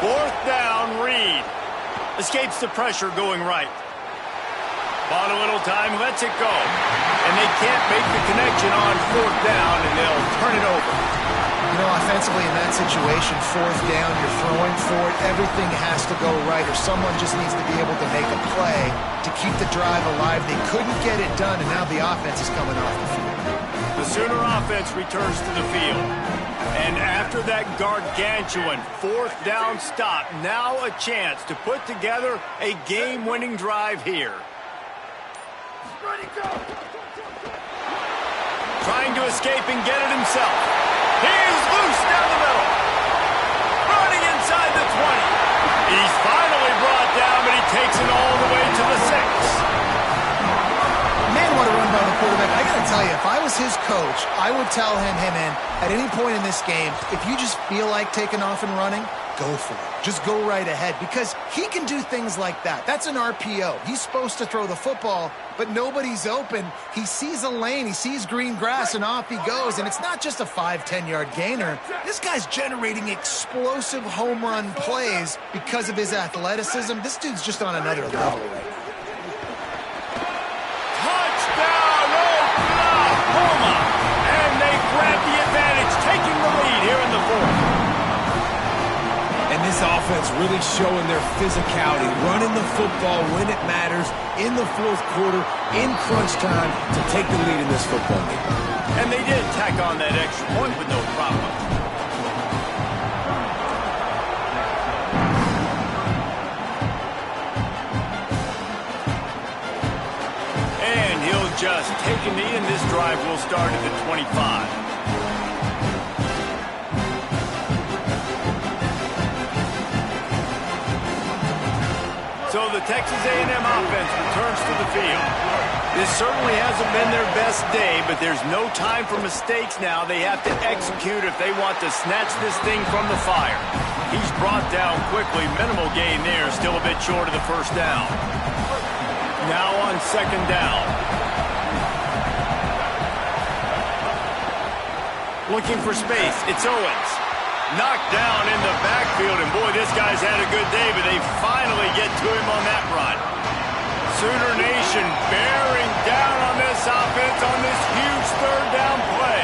4th down, Reed. Escapes the pressure going right. Bought a little time, lets it go. And they can't make the connection on 4th down, and they'll turn it over. You know, offensively in that situation, 4th down, you're throwing for it. Everything has to go right, or someone just needs to be able to make a play to keep the drive alive. They couldn't get it done, and now the offense is coming off the field. The Sooner offense returns to the field. And after that gargantuan 4th down stop, now a chance to put together a game-winning drive here. Trying to escape and get it himself. He's loose down the middle. Running inside the 20. He's finally brought down, but he takes it all the way to the 6. Man, what a run by the quarterback. I got to tell you, if I was his coach, I would tell him, hey, man, at any point in this game, if you just feel like taking off and running, go for it. Just go right ahead, because he can do things like that. That's an RPO. He's supposed to throw the football, but nobody's open. He sees a lane, he sees green grass, and off he goes. And it's not just a 5-10-yard gainer. This guy's generating explosive home run plays because of his athleticism. This dude's just on another level right now. Touchdown, Oklahoma! And they grab the advantage, taking the lead here in the 4th. And this offense really showing their physicality, running the football when it matters, in the 4th quarter, in crunch time, to take the lead in this football game. And they did tack on that extra point with no problem. And he'll just take a knee, and this drive will start at the 25. So the Texas A&M offense returns to the field. This certainly hasn't been their best day, but there's no time for mistakes now. They have to execute if they want to snatch this thing from the fire. He's brought down quickly. Minimal gain there, still a bit short of the first down. Now on second down. Looking for space. It's Owens. Knocked down in the backfield, and boy, this guy's had a good day, but they finally get to him on that run. Sooner Nation bearing down on this offense on this huge third down play.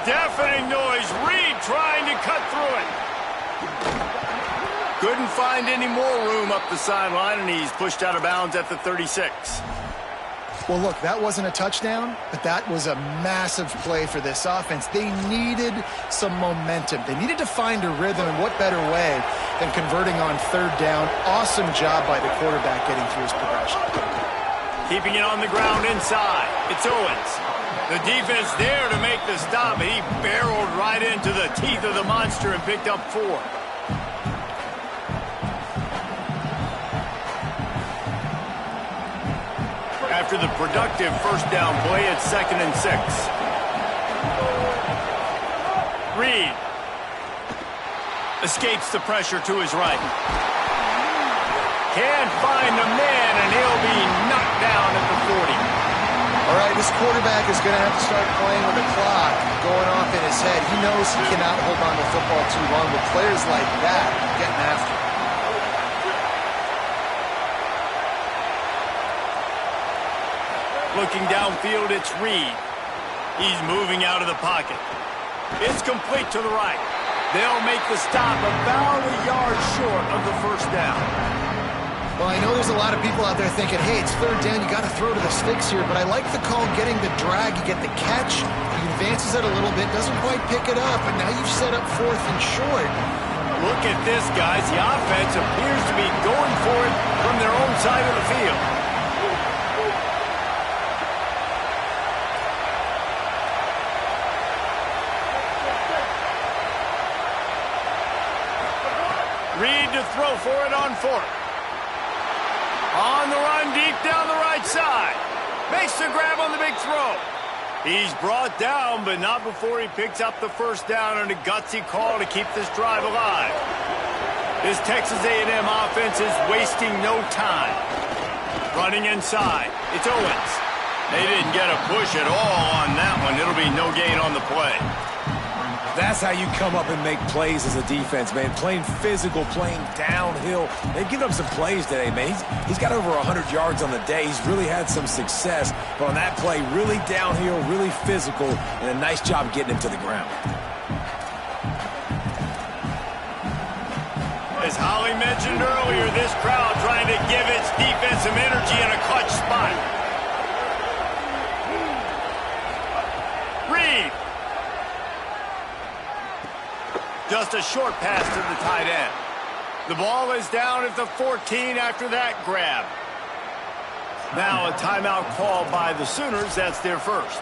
Deafening noise. Reed trying to cut through it. Couldn't find any more room up the sideline, and he's pushed out of bounds at the 36. Well, look, that wasn't a touchdown, but that was a massive play for this offense. They needed some momentum. They needed to find a rhythm, and what better way than converting on third down. Awesome job by the quarterback getting through his progression. Keeping it on the ground inside. It's Owens. The defense there to make the stop. He barreled right into the teeth of the monster and picked up 4. After the productive first down play, it's 2nd and 6. Reed escapes the pressure to his right. Can't find the man, and he'll be knocked down at the 40. All right, this quarterback is going to have to start playing with the clock going off in his head. He knows he cannot hold on to the football too long with players like that getting after him. Looking downfield, it's Reed. He's moving out of the pocket. It's complete to the right. They'll make the stop about a yard short of the first down. Well, I know there's a lot of people out there thinking, hey, it's third down, you got to throw to the sticks here, but I like the call getting the drag. You get the catch, he advances it a little bit, doesn't quite pick it up, and now you've set up 4th and short. Look at this, guys. The offense appears to be going for it from their own side of the field. Reed to throw for it on 4th. On the run, deep down the right side. Makes the grab on the big throw. He's brought down, but not before he picks up the first down on a gutsy call to keep this drive alive. This Texas A&M offense is wasting no time. Running inside. It's Owens. They didn't get a push at all on that one. It'll be no gain on the play. That's how you come up and make plays as a defense, man. Playing physical, playing downhill. They've given up some plays today, man. He's got over 100 yards on the day. He's really had some success. But on that play, really downhill, really physical, and a nice job getting him to the ground. As Holly mentioned earlier, this crowd trying to give its defense some energy in a clutch spot. Reed. Just a short pass to the tight end. The ball is down at the 14 after that grab. Now a timeout called by the Sooners. That's their first.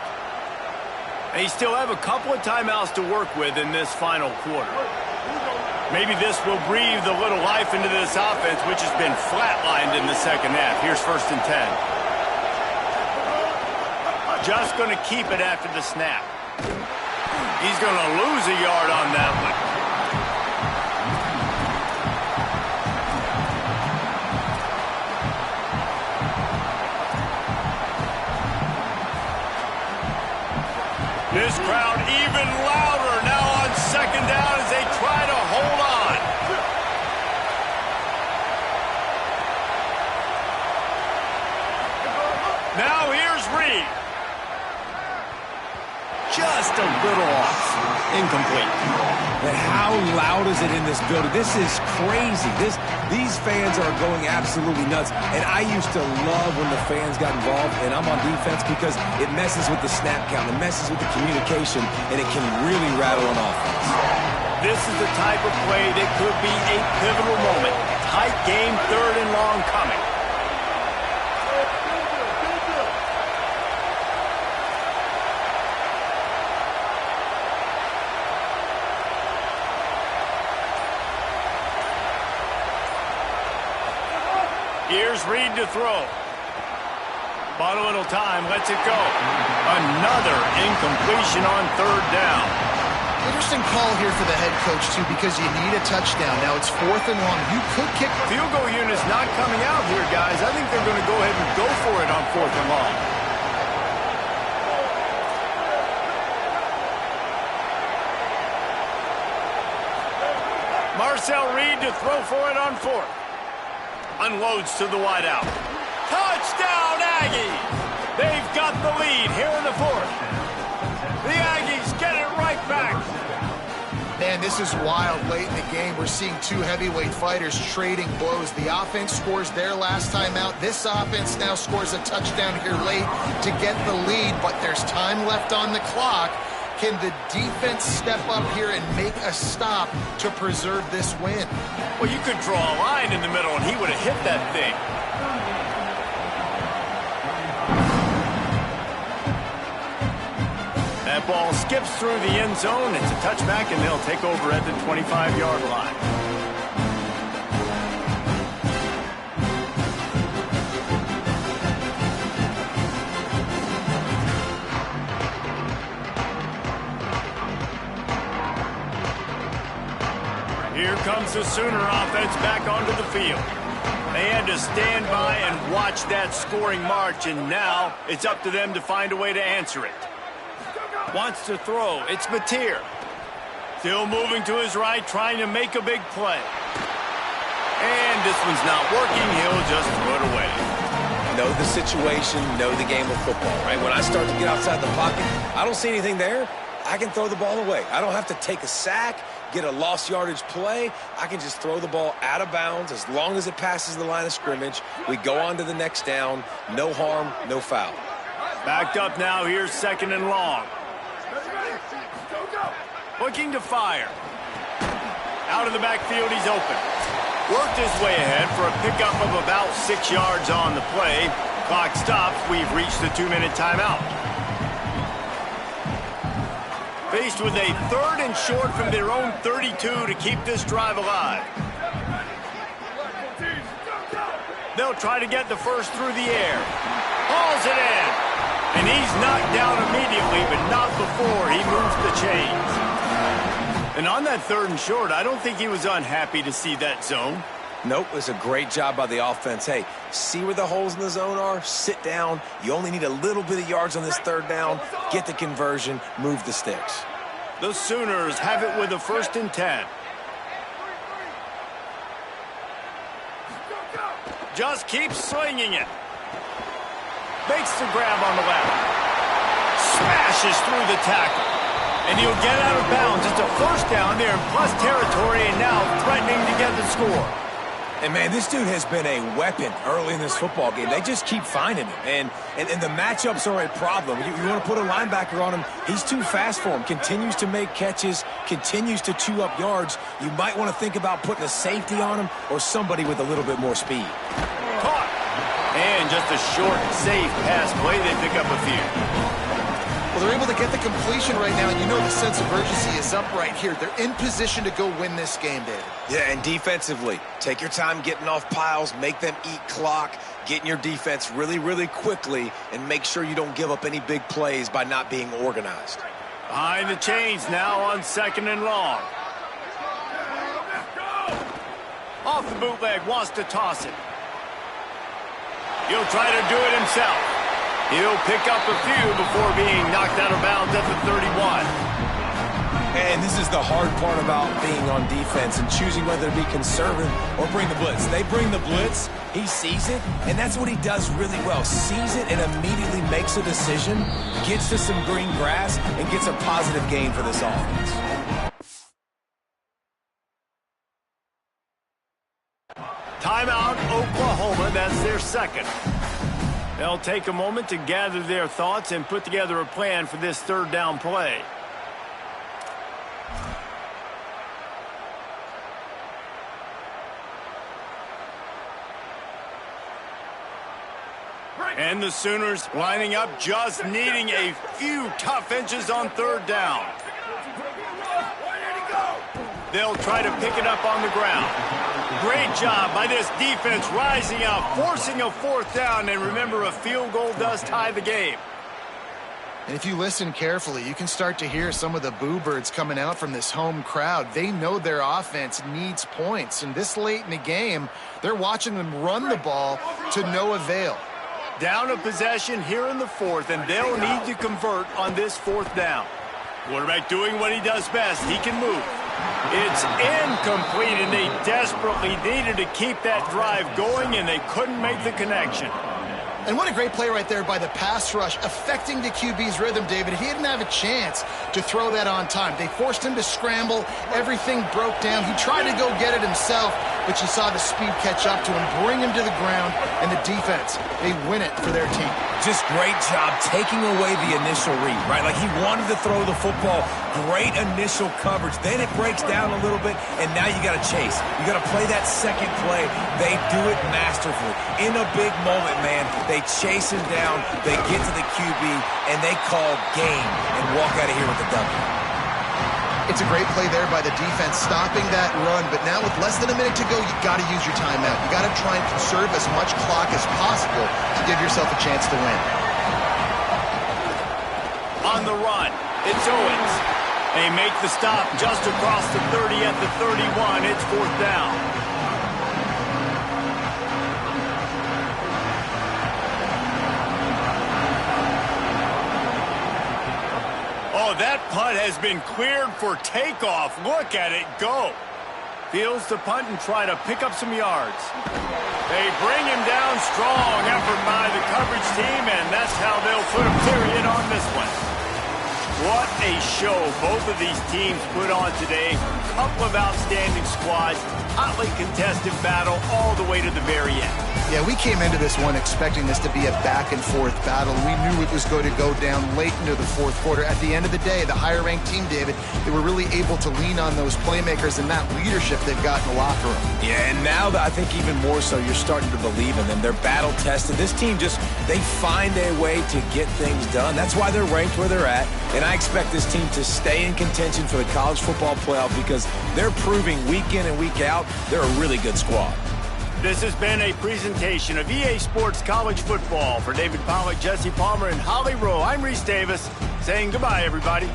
They still have a couple of timeouts to work with in this final quarter. Maybe this will breathe a little life into this offense, which has been flatlined in the second half. Here's 1st and 10. Just going to keep it after the snap. He's going to lose a yard on that one. This crowd even louder now on second down as they try to hold on. Now here's Reed. Just a little off. Incomplete. But how loud is it in this building? This is crazy. These fans are going absolutely nuts. And I used to love when the fans got involved, and I'm on defense because it messes with the snap count. It messes with the communication, and it can really rattle an offense. This is the type of play that could be a pivotal moment. Tight game, 3rd and long coming. Here's Reed to throw. Bought a little time, lets it go. Another incompletion on third down. Interesting call here for the head coach, too, because you need a touchdown. Now it's 4th and long. You could kick. Field goal unit's not coming out here, guys. I think they're going to go ahead and go for it on 4th and long. Marcel Reed to throw for it on 4th. Unloads to the wideout. Touchdown, Aggies! They've got the lead here in the 4th. The Aggies get it right back. Man, this is wild late in the game. We're seeing two heavyweight fighters trading blows. The offense scores their last time out. This offense now scores a touchdown here late to get the lead, but there's time left on the clock. Can the defense step up here and make a stop to preserve this win? Well, you could draw a line in the middle, and he would have hit that thing. That ball skips through the end zone. It's a touchback, and they'll take over at the 25-yard line. Here comes the Sooner offense back onto the field. They had to stand by and watch that scoring march, and now it's up to them to find a way to answer it. Wants to throw. It's Mateer. Still moving to his right, trying to make a big play. And this one's not working. He'll just throw it away. Know the situation, know the game of football, right? When I start to get outside the pocket, I don't see anything there. I can throw the ball away. I don't have to take a sack, get a lost yardage play. I can just throw the ball out of bounds as long as it passes the line of scrimmage. We go on to the next down. No harm, no foul. Backed up now. Here's 2nd and long. Looking to fire. Out of the backfield, he's open. Worked his way ahead for a pickup of about 6 yards on the play. Clock stops. We've reached the 2-minute timeout. Faced with a 3rd and short from their own 32 to keep this drive alive. They'll try to get the first through the air. Hauls it in. And he's knocked down immediately, but not before he moves the chains. And on that 3rd and short, I don't think he was unhappy to see that zone. Nope, it's a great job by the offense. Hey, see where the holes in the zone are? Sit down. You only need a little bit of yards on this 3rd down. Get the conversion, move the sticks. The Sooners have it with a 1st and 10. Just keeps swinging it. Makes the grab on the left. Smashes through the tackle. And he'll get out of bounds. It's a 1st down there in plus territory, and now threatening to get the score. And, man, this dude has been a weapon early in this football game. They just keep finding him. And the matchups are a problem. You want to put a linebacker on him, he's too fast for him. Continues to make catches, continues to chew up yards. You might want to think about putting a safety on him or somebody with a little bit more speed. Caught. And just a short, safe pass play. They pick up a few. Well, they're able to get the completion right now, and you know the sense of urgency is up right here. They're in position to go win this game, David. Yeah, and defensively, take your time getting off piles, make them eat clock, get in your defense really, really quickly, and make sure you don't give up any big plays by not being organized. Behind the chains now on 2nd and long. Off the bootleg, wants to toss it. He'll try to do it himself. He'll pick up a few before being knocked out of bounds at the 31. And this is the hard part about being on defense and choosing whether to be conservative or bring the blitz. They bring the blitz, he sees it, and that's what he does really well. Sees it and immediately makes a decision, gets to some green grass, and gets a positive gain for this offense. Timeout, Oklahoma. That's their 2nd. They'll take a moment to gather their thoughts and put together a plan for this 3rd down play. And the Sooners lining up, just needing a few tough inches on 3rd down. They'll try to pick it up on the ground. Great job by this defense rising up, forcing a fourth down, and remember, a field goal does tie the game. And if you listen carefully, you can start to hear some of the boo birds coming out from this home crowd. They know their offense needs points, and this late in the game, they're watching them run the ball to no avail. Down a possession here in the fourth, and they'll need to convert on this fourth down. Quarterback doing what he does best. He can move. It's incomplete, and they desperately needed to keep that drive going, and they couldn't make the connection. And what a great play right there by the pass rush, affecting the QB's rhythm, David. He didn't have a chance to throw that on time. They forced him to scramble. Everything broke down. He tried to go get it himself, but you saw the speed catch up to him, bring him to the ground, and the defense, they win it for their team. Just great job taking away the initial read, right? Like he wanted to throw the football. Great initial coverage. Then it breaks down a little bit, and now you got to chase. You got to play that second play. They do it masterfully. In a big moment, man, they chase him down, they get to the QB, and they call game and walk out of here with the W. It's a great play there by the defense, stopping that run. But now with less than a minute to go, you got to use your timeout. You got to try and conserve as much clock as possible to give yourself a chance to win. On the run, it's Owens. They make the stop just across the 30 at the 31. It's fourth down. Oh, that punt has been cleared for takeoff. Look at it go. Fields to punt and try to pick up some yards. They bring him down. Strong effort by the coverage team, and that's how they'll put a period on this one. What a show both of these teams put on today. Couple of outstanding squads. Hotly contested battle all the way to the very end. Yeah, we came into this one expecting this to be a back-and-forth battle. We knew it was going to go down late into the fourth quarter. At the end of the day, the higher-ranked team, David, they were really able to lean on those playmakers and that leadership they've got in the locker room. Yeah, and now I think even more so, you're starting to believe in them. They're battle-tested. This team they find a way to get things done. That's why they're ranked where they're at. And I expect this team to stay in contention for the college football playoff because they're proving week in and week out they're a really good squad. This has been a presentation of EA Sports College Football. For David Pollack, Jesse Palmer, and Holly Rowe, I'm Reese Davis saying goodbye, everybody.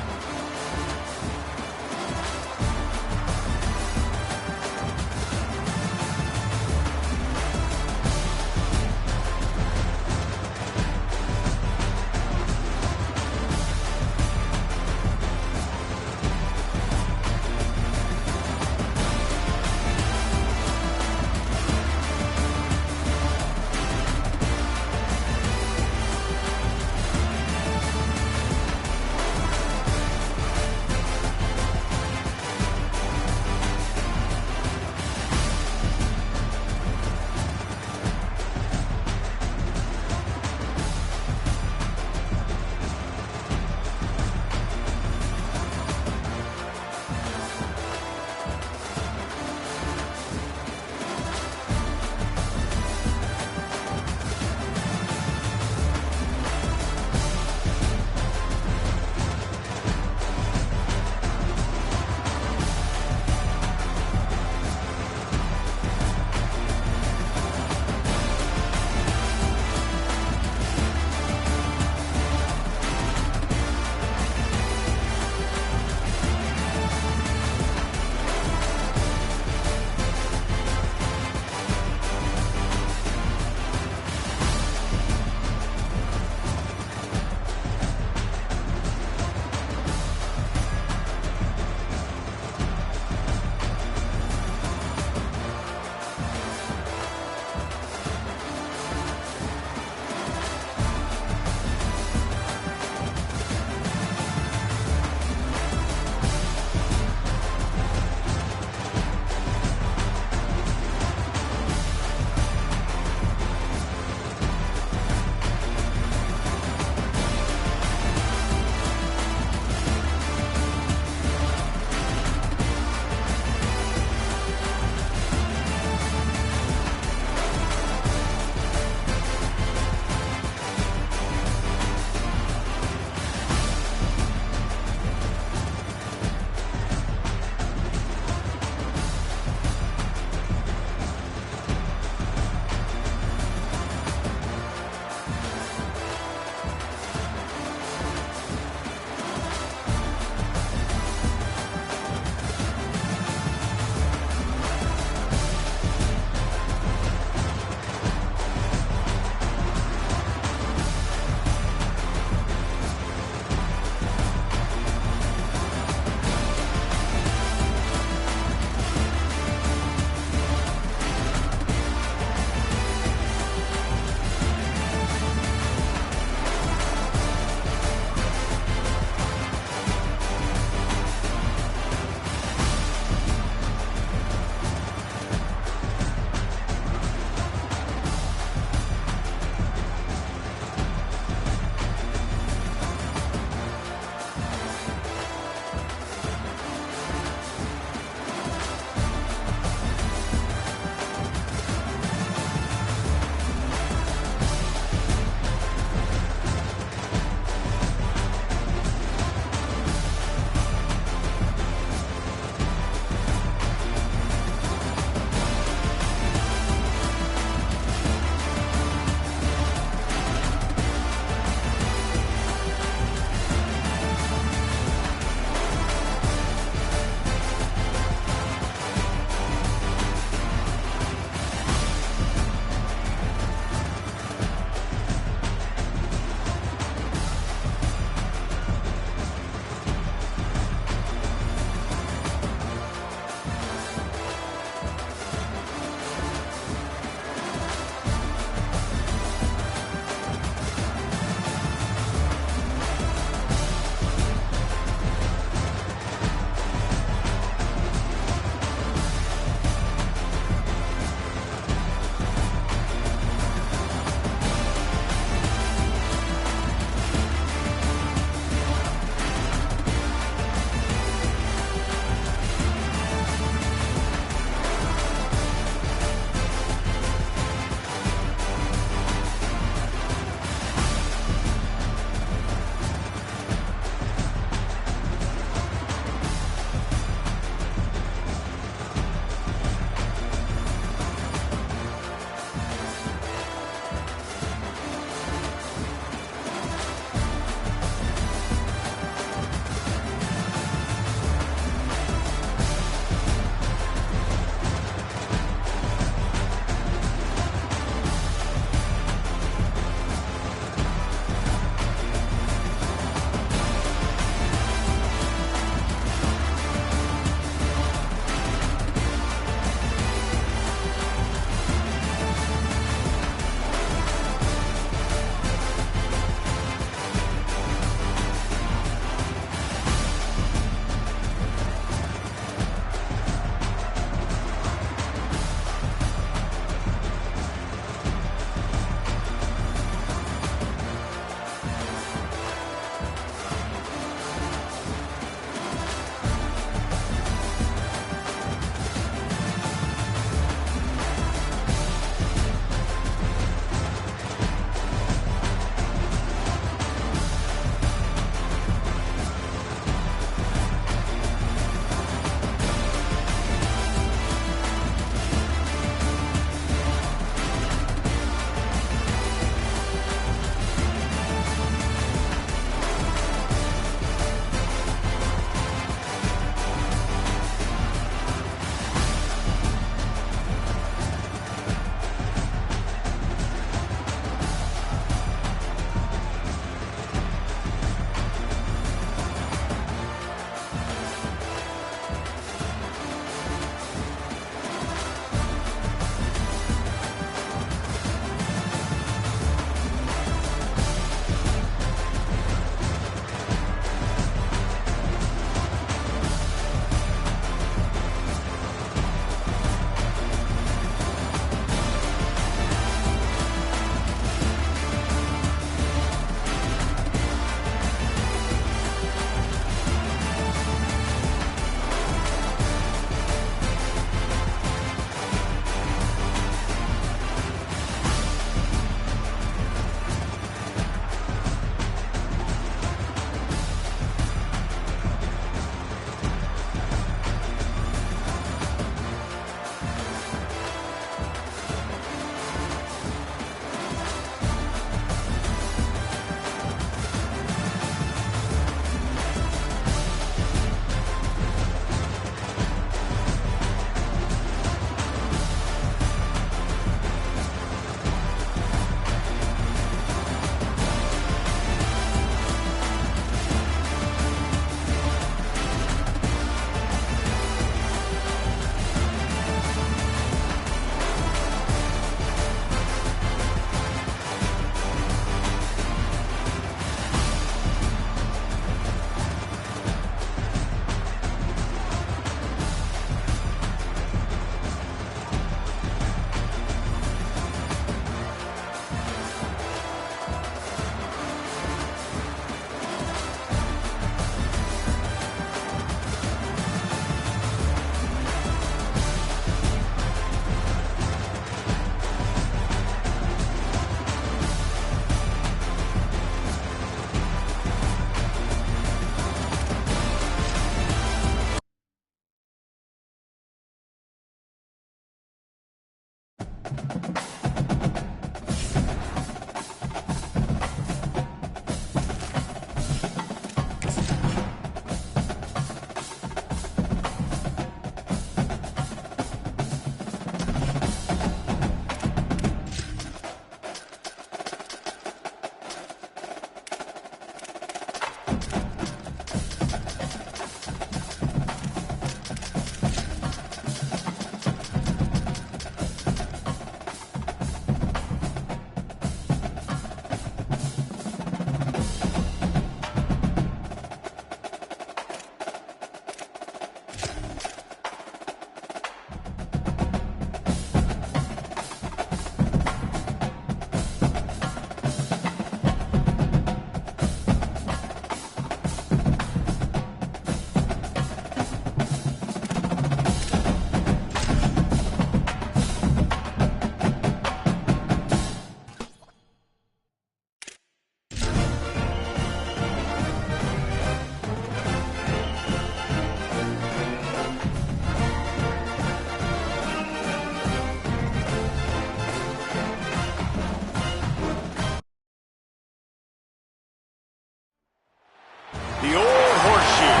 The Old Horseshoe,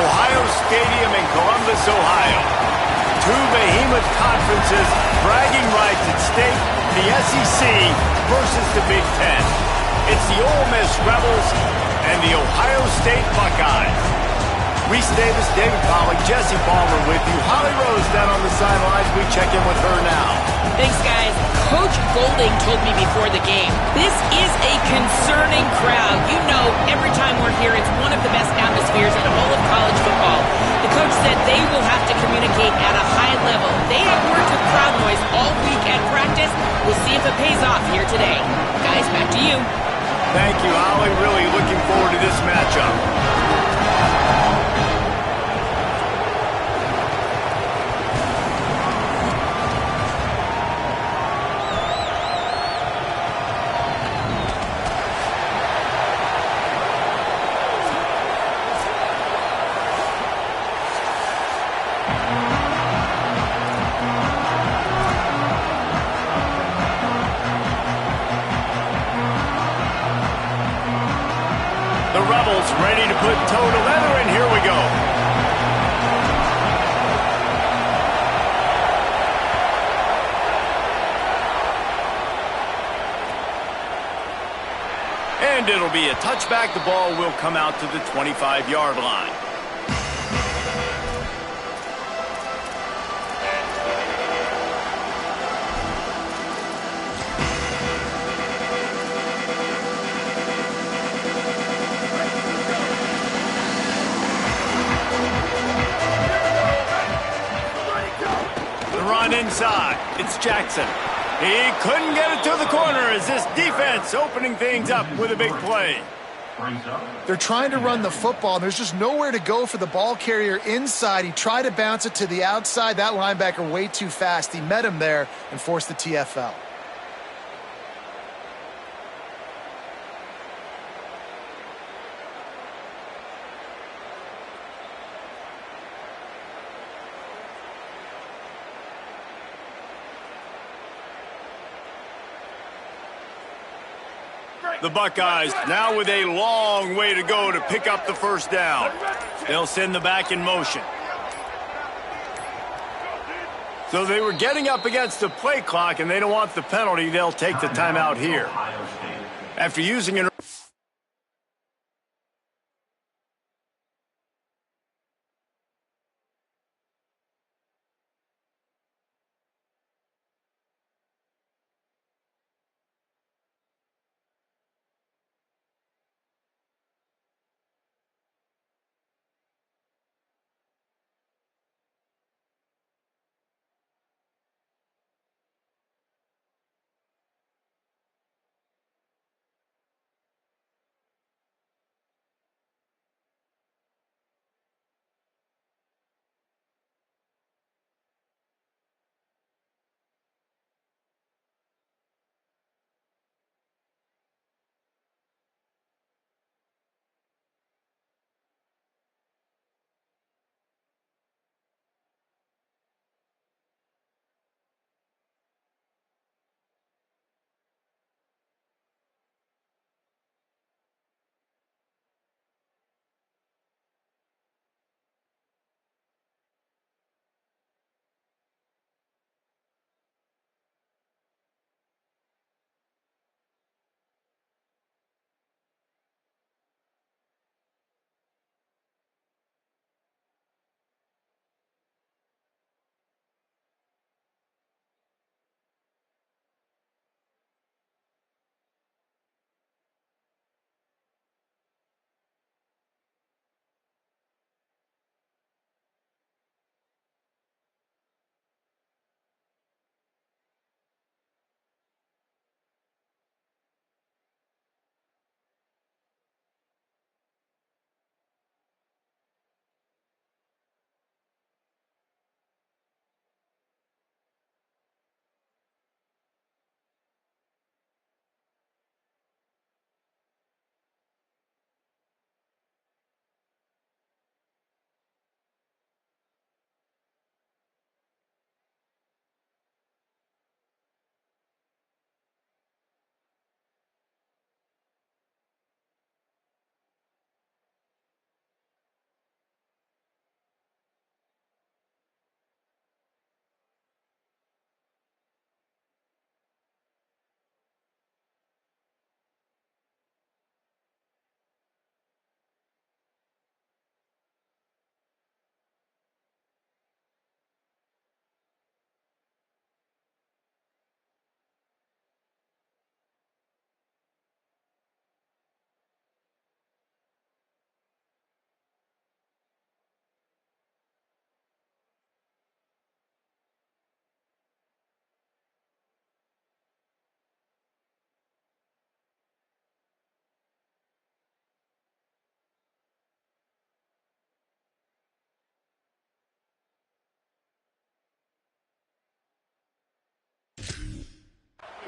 Ohio Stadium in Columbus, Ohio. Two behemoth conferences, bragging rights at stake, the SEC versus the Big Ten. It's the Ole Miss Rebels and the Ohio State Buckeyes. Reese Davis, David Pollack, Jesse Palmer with you. Holly Rose down on the sidelines. We check in with her now. Thanks, guys. Coach Golding told me before the game, this is a concerning crowd. You know, every time we're here, it's one of the best atmospheres in all of college football. The coach said they will have to communicate at a high level. They have worked with crowd noise all week at practice. We'll see if it pays off here today. Guys, back to you. Thank you, Holly. Really looking forward to this matchup. The Rebels ready to put toe to leather, and here we go. And it'll be a touchback. The ball will come out to the 25-yard line. Inside, it's Jackson. He couldn't get it to the corner as this defense opening things up with a big play. They're trying to run the football, and there's just nowhere to go for the ball carrier inside. He tried to bounce it to the outside. That linebacker way too fast. He met him there and forced the TFL. The Buckeyes now with a long way to go to pick up the first down. They'll send the back in motion. So they were getting up against the play clock, and they don't want the penalty. They'll take the timeout here. After using an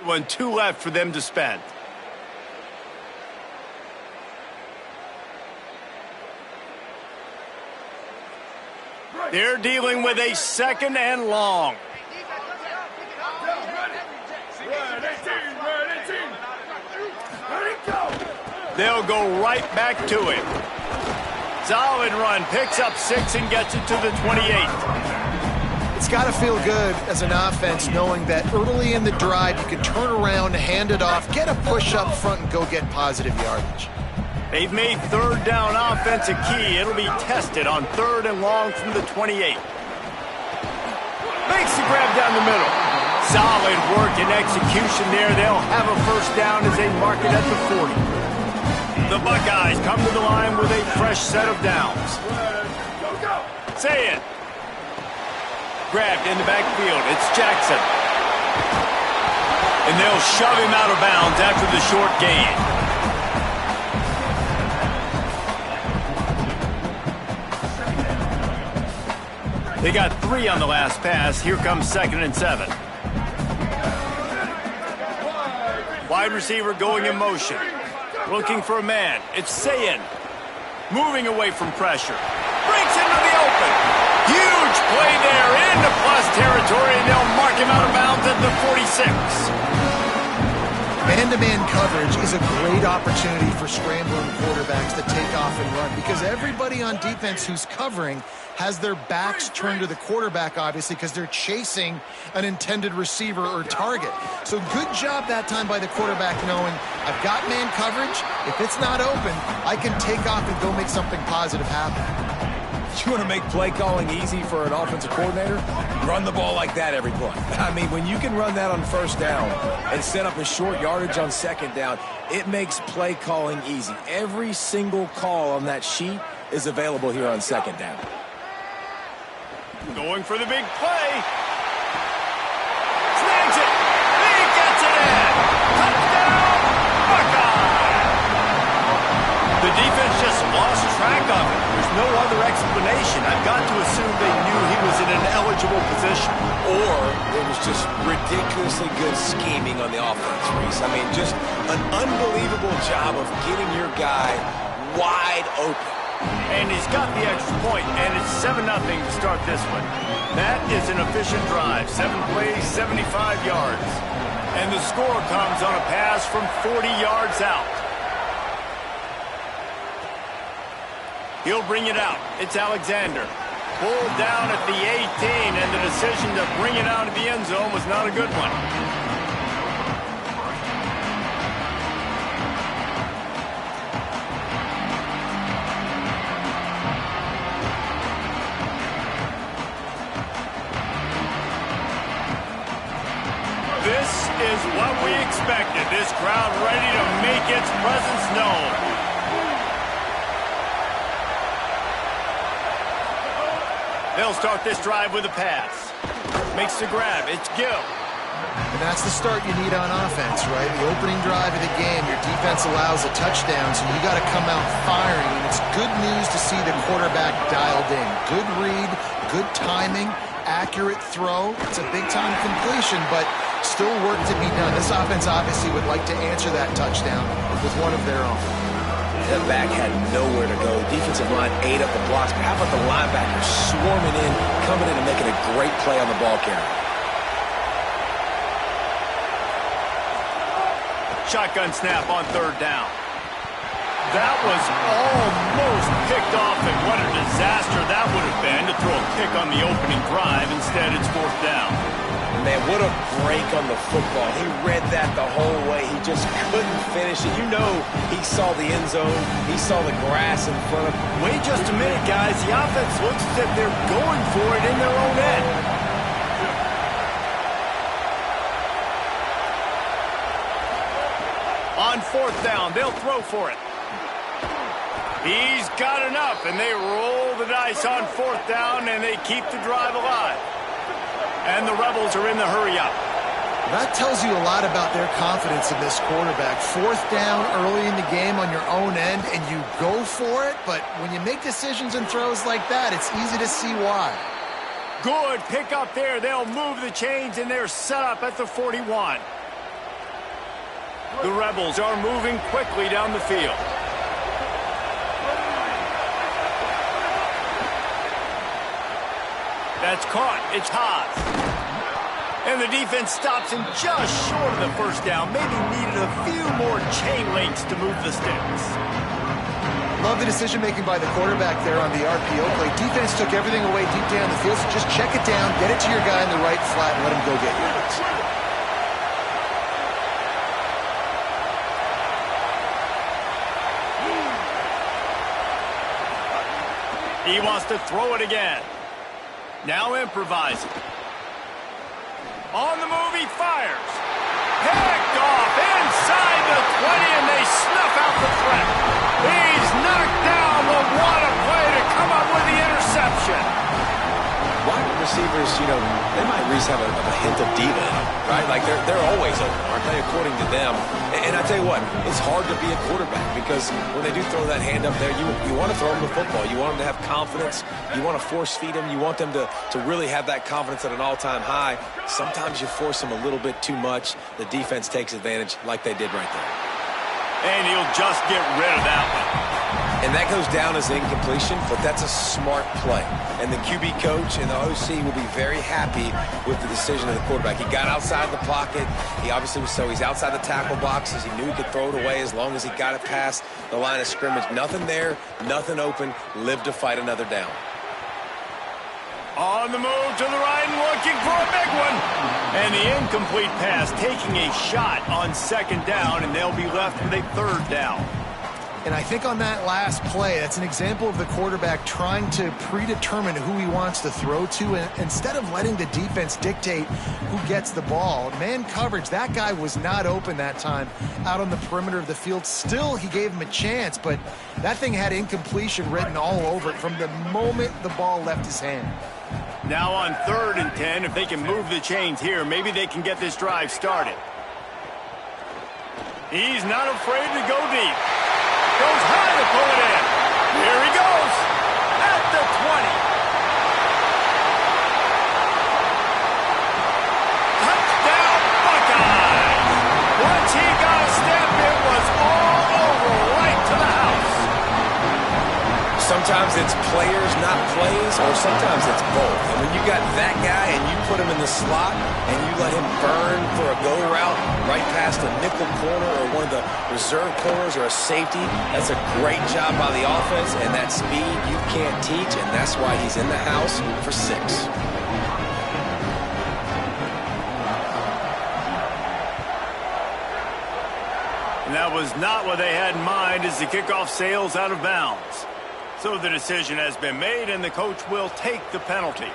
one. 2 left for them to spend. They're dealing with a 2nd and long. They'll go right back to him. Solid run, picks up 6 and gets it to the 28. It's got to feel good as an offense knowing that early in the drive you can turn around, hand it off, get a push up front, and go get positive yardage. They've made 3rd down offense a key. It'll be tested on 3rd and long from the 28. Makes the grab down the middle. Solid work and execution there. They'll have a 1st down as they mark it at the 40. The Buckeyes come to the line with a fresh set of downs. Say it. Grabbed in the backfield. It's Jackson. And they'll shove him out of bounds after the short gain. They got 3 on the last pass. Here comes 2nd and 7. Wide receiver going in motion. Looking for a man. It's Sayin. Moving away from pressure. Breaks into the open. Huge play there into plus territory, and they'll mark him out of bounds at the 46. Man-to-man coverage is a great opportunity for scrambling quarterbacks to take off and run because everybody on defense who's covering has their backs turned to the quarterback, obviously, because they're chasing an intended receiver or target. So good job that time by the quarterback knowing, I've got man coverage. If it's not open, I can take off and go make something positive happen. You want to make play calling easy for an offensive coordinator? Run the ball like that every play. I mean, when you can run that on 1st down and set up a short yardage on 2nd down, it makes play calling easy. Every single call on that sheet is available here on 2nd down. Going for the big play. Snags it. He gets it in. Touchdown, Buckeye. The defense just lost track of it. There's no other explanation. I've got to assume they knew he was in an eligible position. Or it was just ridiculously good scheming on the offense, Reese. I mean, just an unbelievable job of getting your guy wide open. And he's got the extra point, and it's 7-0 to start this one. That is an efficient drive. 7 plays, 75 yards. And the score comes on a pass from 40 yards out. He'll bring it out. It's Alexander. Pulled down at the 18, and the decision to bring it out of the end zone was not a good one. This is what we expected. This crowd ready to make its presence known. They'll start this drive with a pass. Makes the grab. It's Gill. And that's the start you need on offense, right? The opening drive of the game, your defense allows a touchdown, so you got to come out firing. And it's good news to see the quarterback dialed in. Good read, good timing, accurate throw. It's a big-time completion, but still work to be done. This offense obviously would like to answer that touchdown with one of their own. That back had nowhere to go. Defensive line ate up the blocks. But how about the linebackers swarming in, coming in and making a great play on the ball carrier? Shotgun snap on 3rd down. That was almost picked off, and what a disaster that would have been to throw a pick on the opening drive. Instead, it's 4th down. Man, what a break on the football. He read that the whole way. He just couldn't finish it. You know he saw the end zone. He saw the grass in front of him. Wait just a minute, guys. The offense looks as if they're going for it in their own end. On 4th down, they'll throw for it. He's got enough, and they roll the dice on 4th down, and they keep the drive alive. And the Rebels are in the hurry-up. That tells you a lot about their confidence in this quarterback. 4th down early in the game on your own end, and you go for it, but when you make decisions and throws like that, it's easy to see why. Good pick up there. They'll move the chains, and they're set up at the 41. The Rebels are moving quickly down the field. That's caught. It's Haas. And the defense stops him just short of the first down. Maybe needed a few more chain links to move the sticks. Love the decision-making by the quarterback there on the RPO play. Defense took everything away deep down the field, so just check it down, get it to your guy in the right flat, and let him go get yards. He wants to throw it again. Now improvising. On the move, he fires. Picked off inside the 20, and they snuff out the threat. He's knocked down the water play to come up with the interception. Wide receivers, they might at least have a hint of diva in them, right? Like, they're always open, aren't they, according to them? And I tell you what, it's hard to be a quarterback because when they do throw that hand up there, you want to throw them the football. You want them to have confidence. You want to force feed them. You want them to really have that confidence at an all-time high. Sometimes you force them a little bit too much. The defense takes advantage like they did right there. And he'll just get rid of that one. And that goes down as incompletion, but that's a smart play. And the QB coach and the OC will be very happy with the decision of the quarterback. He got outside the pocket. He obviously was he's outside the tackle boxes. He knew he could throw it away as long as he got it past the line of scrimmage. Nothing there, nothing open. Live to fight another down. On the move to the right and looking for a big one. And the incomplete pass taking a shot on second down, and they'll be left with a third down. And I think on that last play, that's an example of the quarterback trying to predetermine who he wants to throw to, and instead of letting the defense dictate who gets the ball. Man coverage, that guy was not open that time out on the perimeter of the field. Still, he gave him a chance, but that thing had incompletion written all over it from the moment the ball left his hand. Now on 3rd and 10, if they can move the chains here, maybe they can get this drive started. He's not afraid to go deep. Goes high to pull it in. Here he goes. At the 20. Touchdown, Buckeyes. Once he got a step, it was all over right to the house. Sometimes it's players, not plays, or sometimes it's both. And when you got that guy and you put him in the slot and you let him burn for a go route right past a nickel corner or one of the reserve corners or a safety, that's a great job by the offense, and that speed you can't teach, and that's why he's in the house for 6. And that was not what they had in mind as the kickoff sails out of bounds. So the decision has been made, and the coach will take the penalty.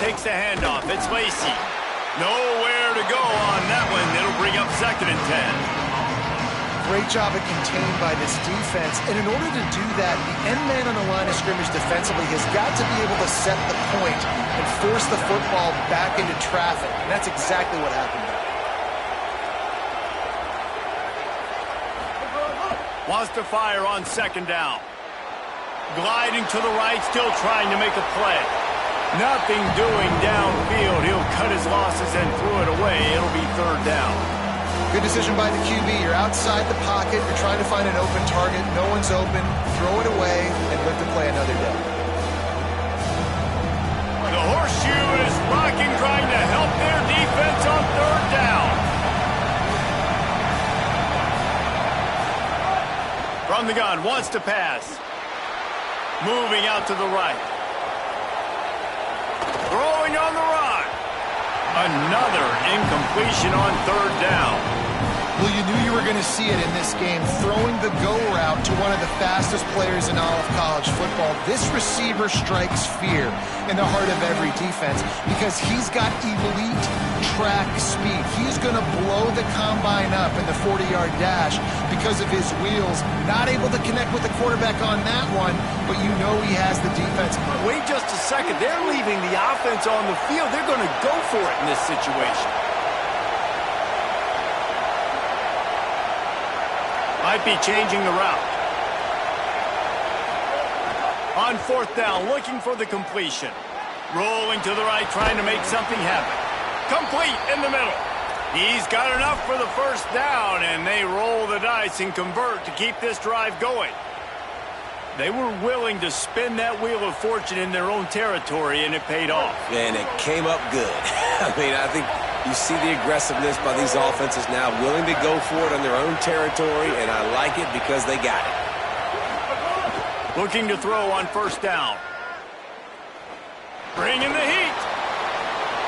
Takes the handoff. It's Lacy. Nowhere to go on that one. It'll bring up 2nd and 10. Great job of contained by this defense. And in order to do that, the end man on the line of scrimmage defensively has got to be able to set the point and force the football back into traffic. And that's exactly what happened there. Wants to fire on 2nd down. Gliding to the right, still trying to make a play. Nothing doing downfield. He'll cut his losses and throw it away. It'll be 3rd down. Good decision by the QB. You're outside the pocket. You're trying to find an open target. No one's open. Throw it away and live to play another day. The horseshoe is rocking, trying to help their defense on 3rd down. From the gun, wants to pass. Moving out to the right. Throwing on the run. Another incompletion on 3rd down. Well, you knew you were going to see it in this game, throwing the go route to one of the fastest players in all of college football. This receiver strikes fear in the heart of every defense because he's got elite track speed. He's going to blow the combine up in the 40-yard dash because of his wheels. Not able to connect with the quarterback on that one, but you know he has the defense. Wait just a second. They're leaving the offense on the field. They're going to go for it in this situation. Might be changing the route. On fourth down, looking for the completion. Rolling to the right, trying to make something happen. Complete in the middle. He's got enough for the first down, and they roll the dice and convert to keep this drive going. They were willing to spin that wheel of fortune in their own territory, and it paid off. And it came up good. I mean, I think you see the aggressiveness by these offenses now, willing to go for it on their own territory, and I like it because they got it. Looking to throw on first down. Bringing the heat.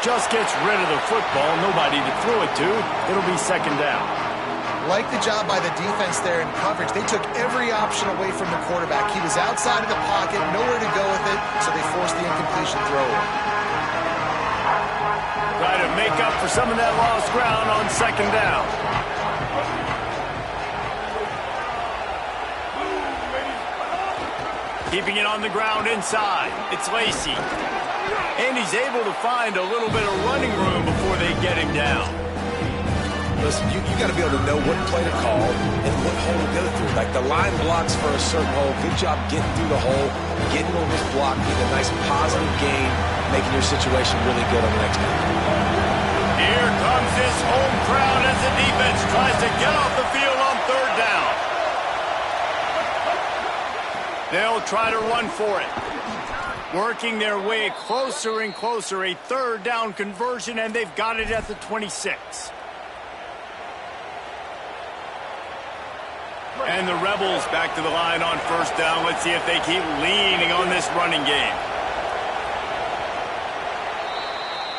Just gets rid of the football. Nobody to throw it to. It'll be second down. Like the job by the defense there in coverage. They took every option away from the quarterback. He was outside of the pocket, nowhere to go with it, so they forced the incompletion throw. Try to make up for some of that lost ground on second down. Keeping it on the ground inside. It's Lacy. And he's able to find a little bit of running room before they get him down. Listen, you got to be able to know what play to call and what hole to go through. Like the line blocks for a certain hole. Good job getting through the hole, getting on this block, getting a nice positive gain, making your situation really good on the next time. Here comes this home crowd as the defense tries to get off the field on third down. They'll try to run for it. Working their way closer and closer. A third down conversion, and they've got it at the 26. And the Rebels back to the line on first down. Let's see if they keep leaning on this running game.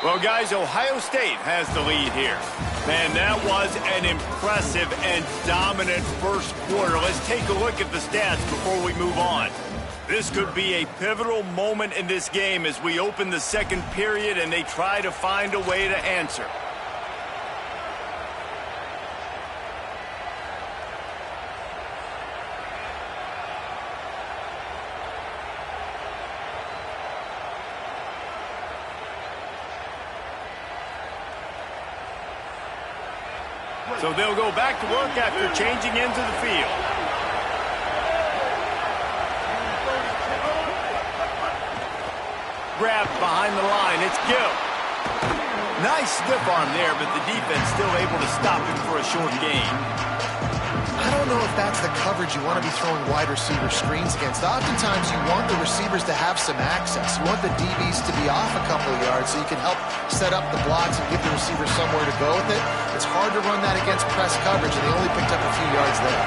Well, guys, Ohio State has the lead here. Man, that was an impressive and dominant first quarter. Let's take a look at the stats before we move on. This could be a pivotal moment in this game as we open the second period and they try to find a way to answer. So they'll go back to work after changing into the field. Grabbed behind the line. It's Gill. Nice stiff arm there, but the defense still able to stop him for a short gain. I don't know if that's the coverage you want to be throwing wide receiver screens against. Oftentimes, you want the receivers to have some access. You want the DBs to be off a couple of yards so you can help set up the blocks and give the receiver somewhere to go with it. It's hard to run that against press coverage, and they only picked up a few yards there.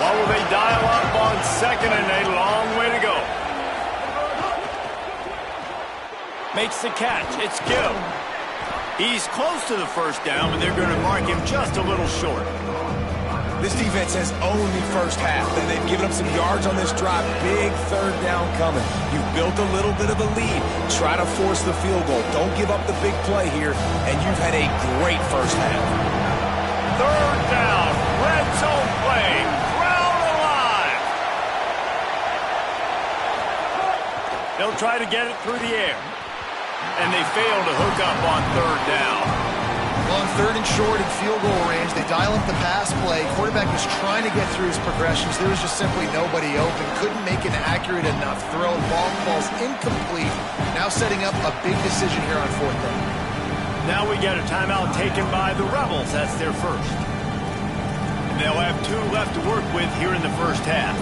Well, will they dial up on second, and a long way to go. Makes the catch. It's Gill. He's close to the first down, but they're going to mark him just a little short. This defense has owned the first half. They've given up some yards on this drive. Big third down coming. You've built a little bit of a lead. Try to force the field goal. Don't give up the big play here, and you've had a great first half. Third down. Red zone play. Crowd alive. They'll try to get it through the air. And they fail to hook up on third down. Well, on third and short and field goal range, they dial up the pass play. Quarterback was trying to get through his progressions. There was just simply nobody open. Couldn't make an accurate enough throw. Ball falls incomplete. Now setting up a big decision here on fourth down. Now we get a timeout taken by the Rebels. That's their first. And they'll have 2 left to work with here in the first half.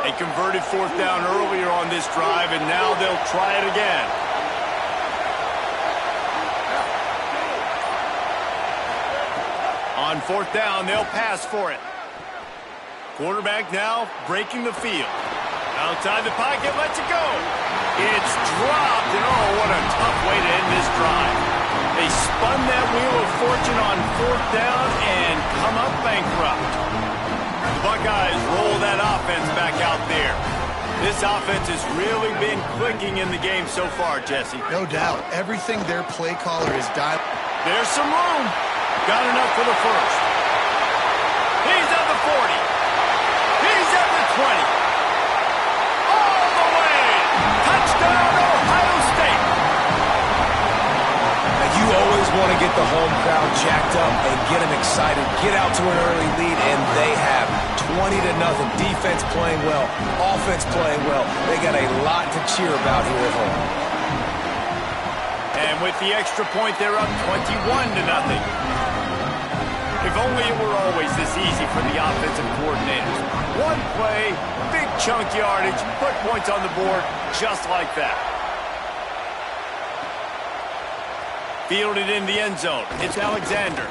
They converted fourth down earlier on this drive, and now they'll try it again. On fourth down, they'll pass for it. Quarterback now breaking the field. Outside the pocket, lets it go. It's dropped, and oh, what a tough way to end this drive. They spun that wheel of fortune on fourth down and come up bankrupt. The Buckeyes roll that offense back out there. This offense has really been clicking in the game so far, Jesse. No doubt. Everything their play caller is dialed. There's some room. Got enough for the first. He's up the home crowd jacked up and get them excited. Get out to an early lead, and they have 20-0. Defense playing well, offense playing well. They got a lot to cheer about here at home. And with the extra point, they're up 21-0. If only it were always this easy for the offensive coordinators. One play, big chunk yardage, put points on the board just like that. Fielded in the end zone. It's Alexander.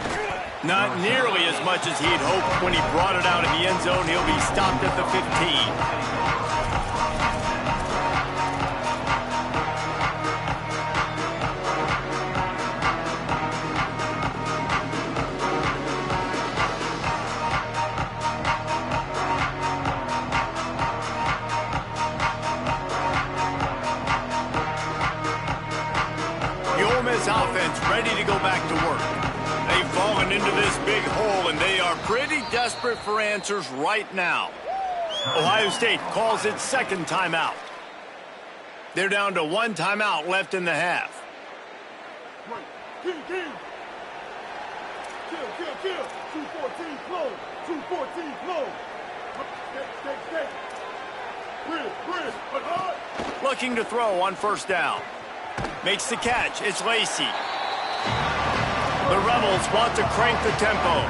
Not nearly as much as he'd hoped when he brought it out of the end zone. He'll be stopped at the 15. Offense ready to go back to work. They've fallen into this big hole, and they are pretty desperate for answers right now. Ohio State calls its second timeout. They're down to one timeout left in the half. Kill. 214 close. 214 close. Stay. Looking to throw on first down. Makes the catch. It's Lacy. The Rebels want to crank the tempo.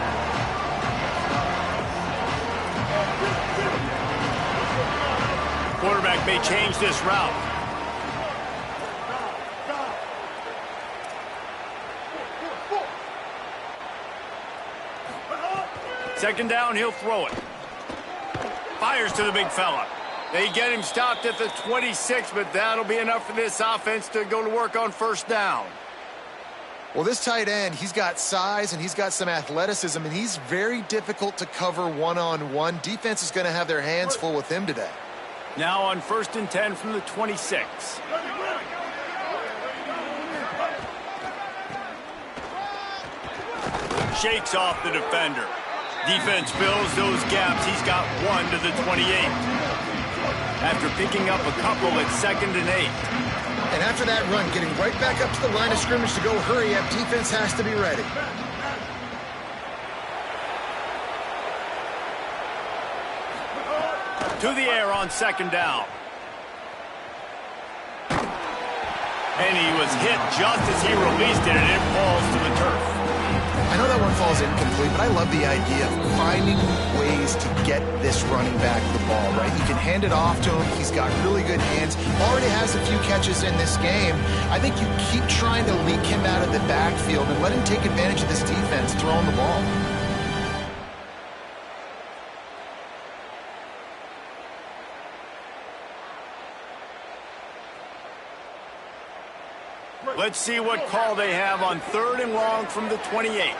Quarterback may change this route. Second down, he'll throw it. Fires to the big fella. They get him stopped at the 26, but that'll be enough for this offense to go to work on first down. Well, this tight end, he's got size and he's got some athleticism, and he's very difficult to cover one-on-one. Defense is going to have their hands full with him today. Now on 1st and 10 from the 26. Shakes off the defender. Defense fills those gaps. He's got one to the 28. After picking up a couple at 2nd and 8. And after that run, getting right back up to the line of scrimmage to go hurry up, defense has to be ready. To the air on 2nd down. And he was hit just as he released it, and it falls to the turf. I know that one falls incomplete, but I love the idea of finding ways to get this running back the ball, right? You can hand it off to him. He's got really good hands. Already has a few catches in this game. I think you keep trying to leak him out of the backfield and let him take advantage of this defense throwing the ball. Let's see what call they have on 3rd and long from the 28.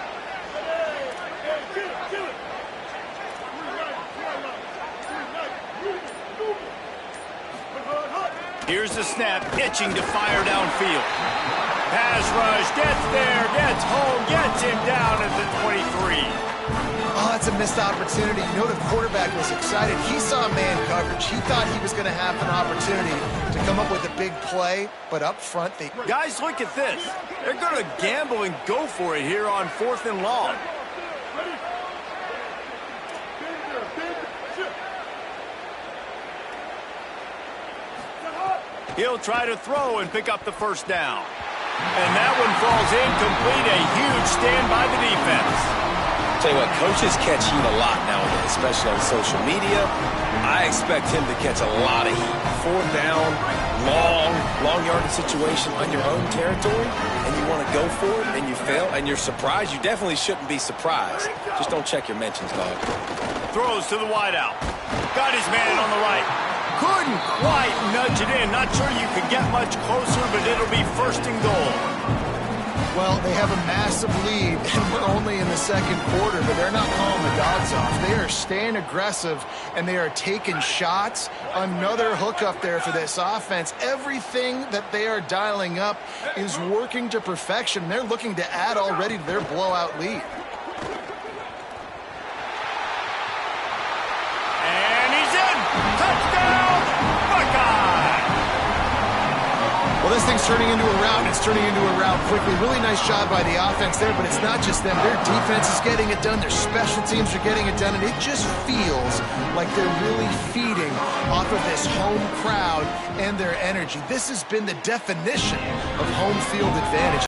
Here's the snap, itching to fire downfield. Pass rush, gets there, gets home, gets him down at the 23. Oh, that's a missed opportunity. You know the quarterback was excited. He saw man coverage. He thought he was going to have an opportunity to come up with a big play, but up front they... Guys, look at this. They're going to gamble and go for it here on 4th and long. He'll try to throw and pick up the first down. And that one falls incomplete. A huge stand by the defense. Tell you what, coaches catch heat a lot nowadays, especially on social media. I expect him to catch a lot of heat. 4th down, long yardage situation on your own territory, and you want to go for it, and you fail, and you're surprised. You definitely shouldn't be surprised. Just don't check your mentions, dog. Throws to the wideout. Got his man on the right. Couldn't quite nudge it in. Not sure you could get much closer, but it'll be 1st and goal. Well, they have a massive lead, and we're only in the 2nd quarter, but they're not calling the dogs off. They are staying aggressive, and they are taking shots. Another hook up there for this offense. Everything that they are dialing up is working to perfection. They're looking to add already to their blowout lead. And he's in! Touchdown, Buckeye! Well, this thing's turning into a rout, and it's turning into a rout quickly. Really nice job by the offense there, but it's not just them. Their defense is getting it done. Their special teams are getting it done, and it just feels like they're really feeding off of this home crowd and their energy. This has been the definition of home field advantage.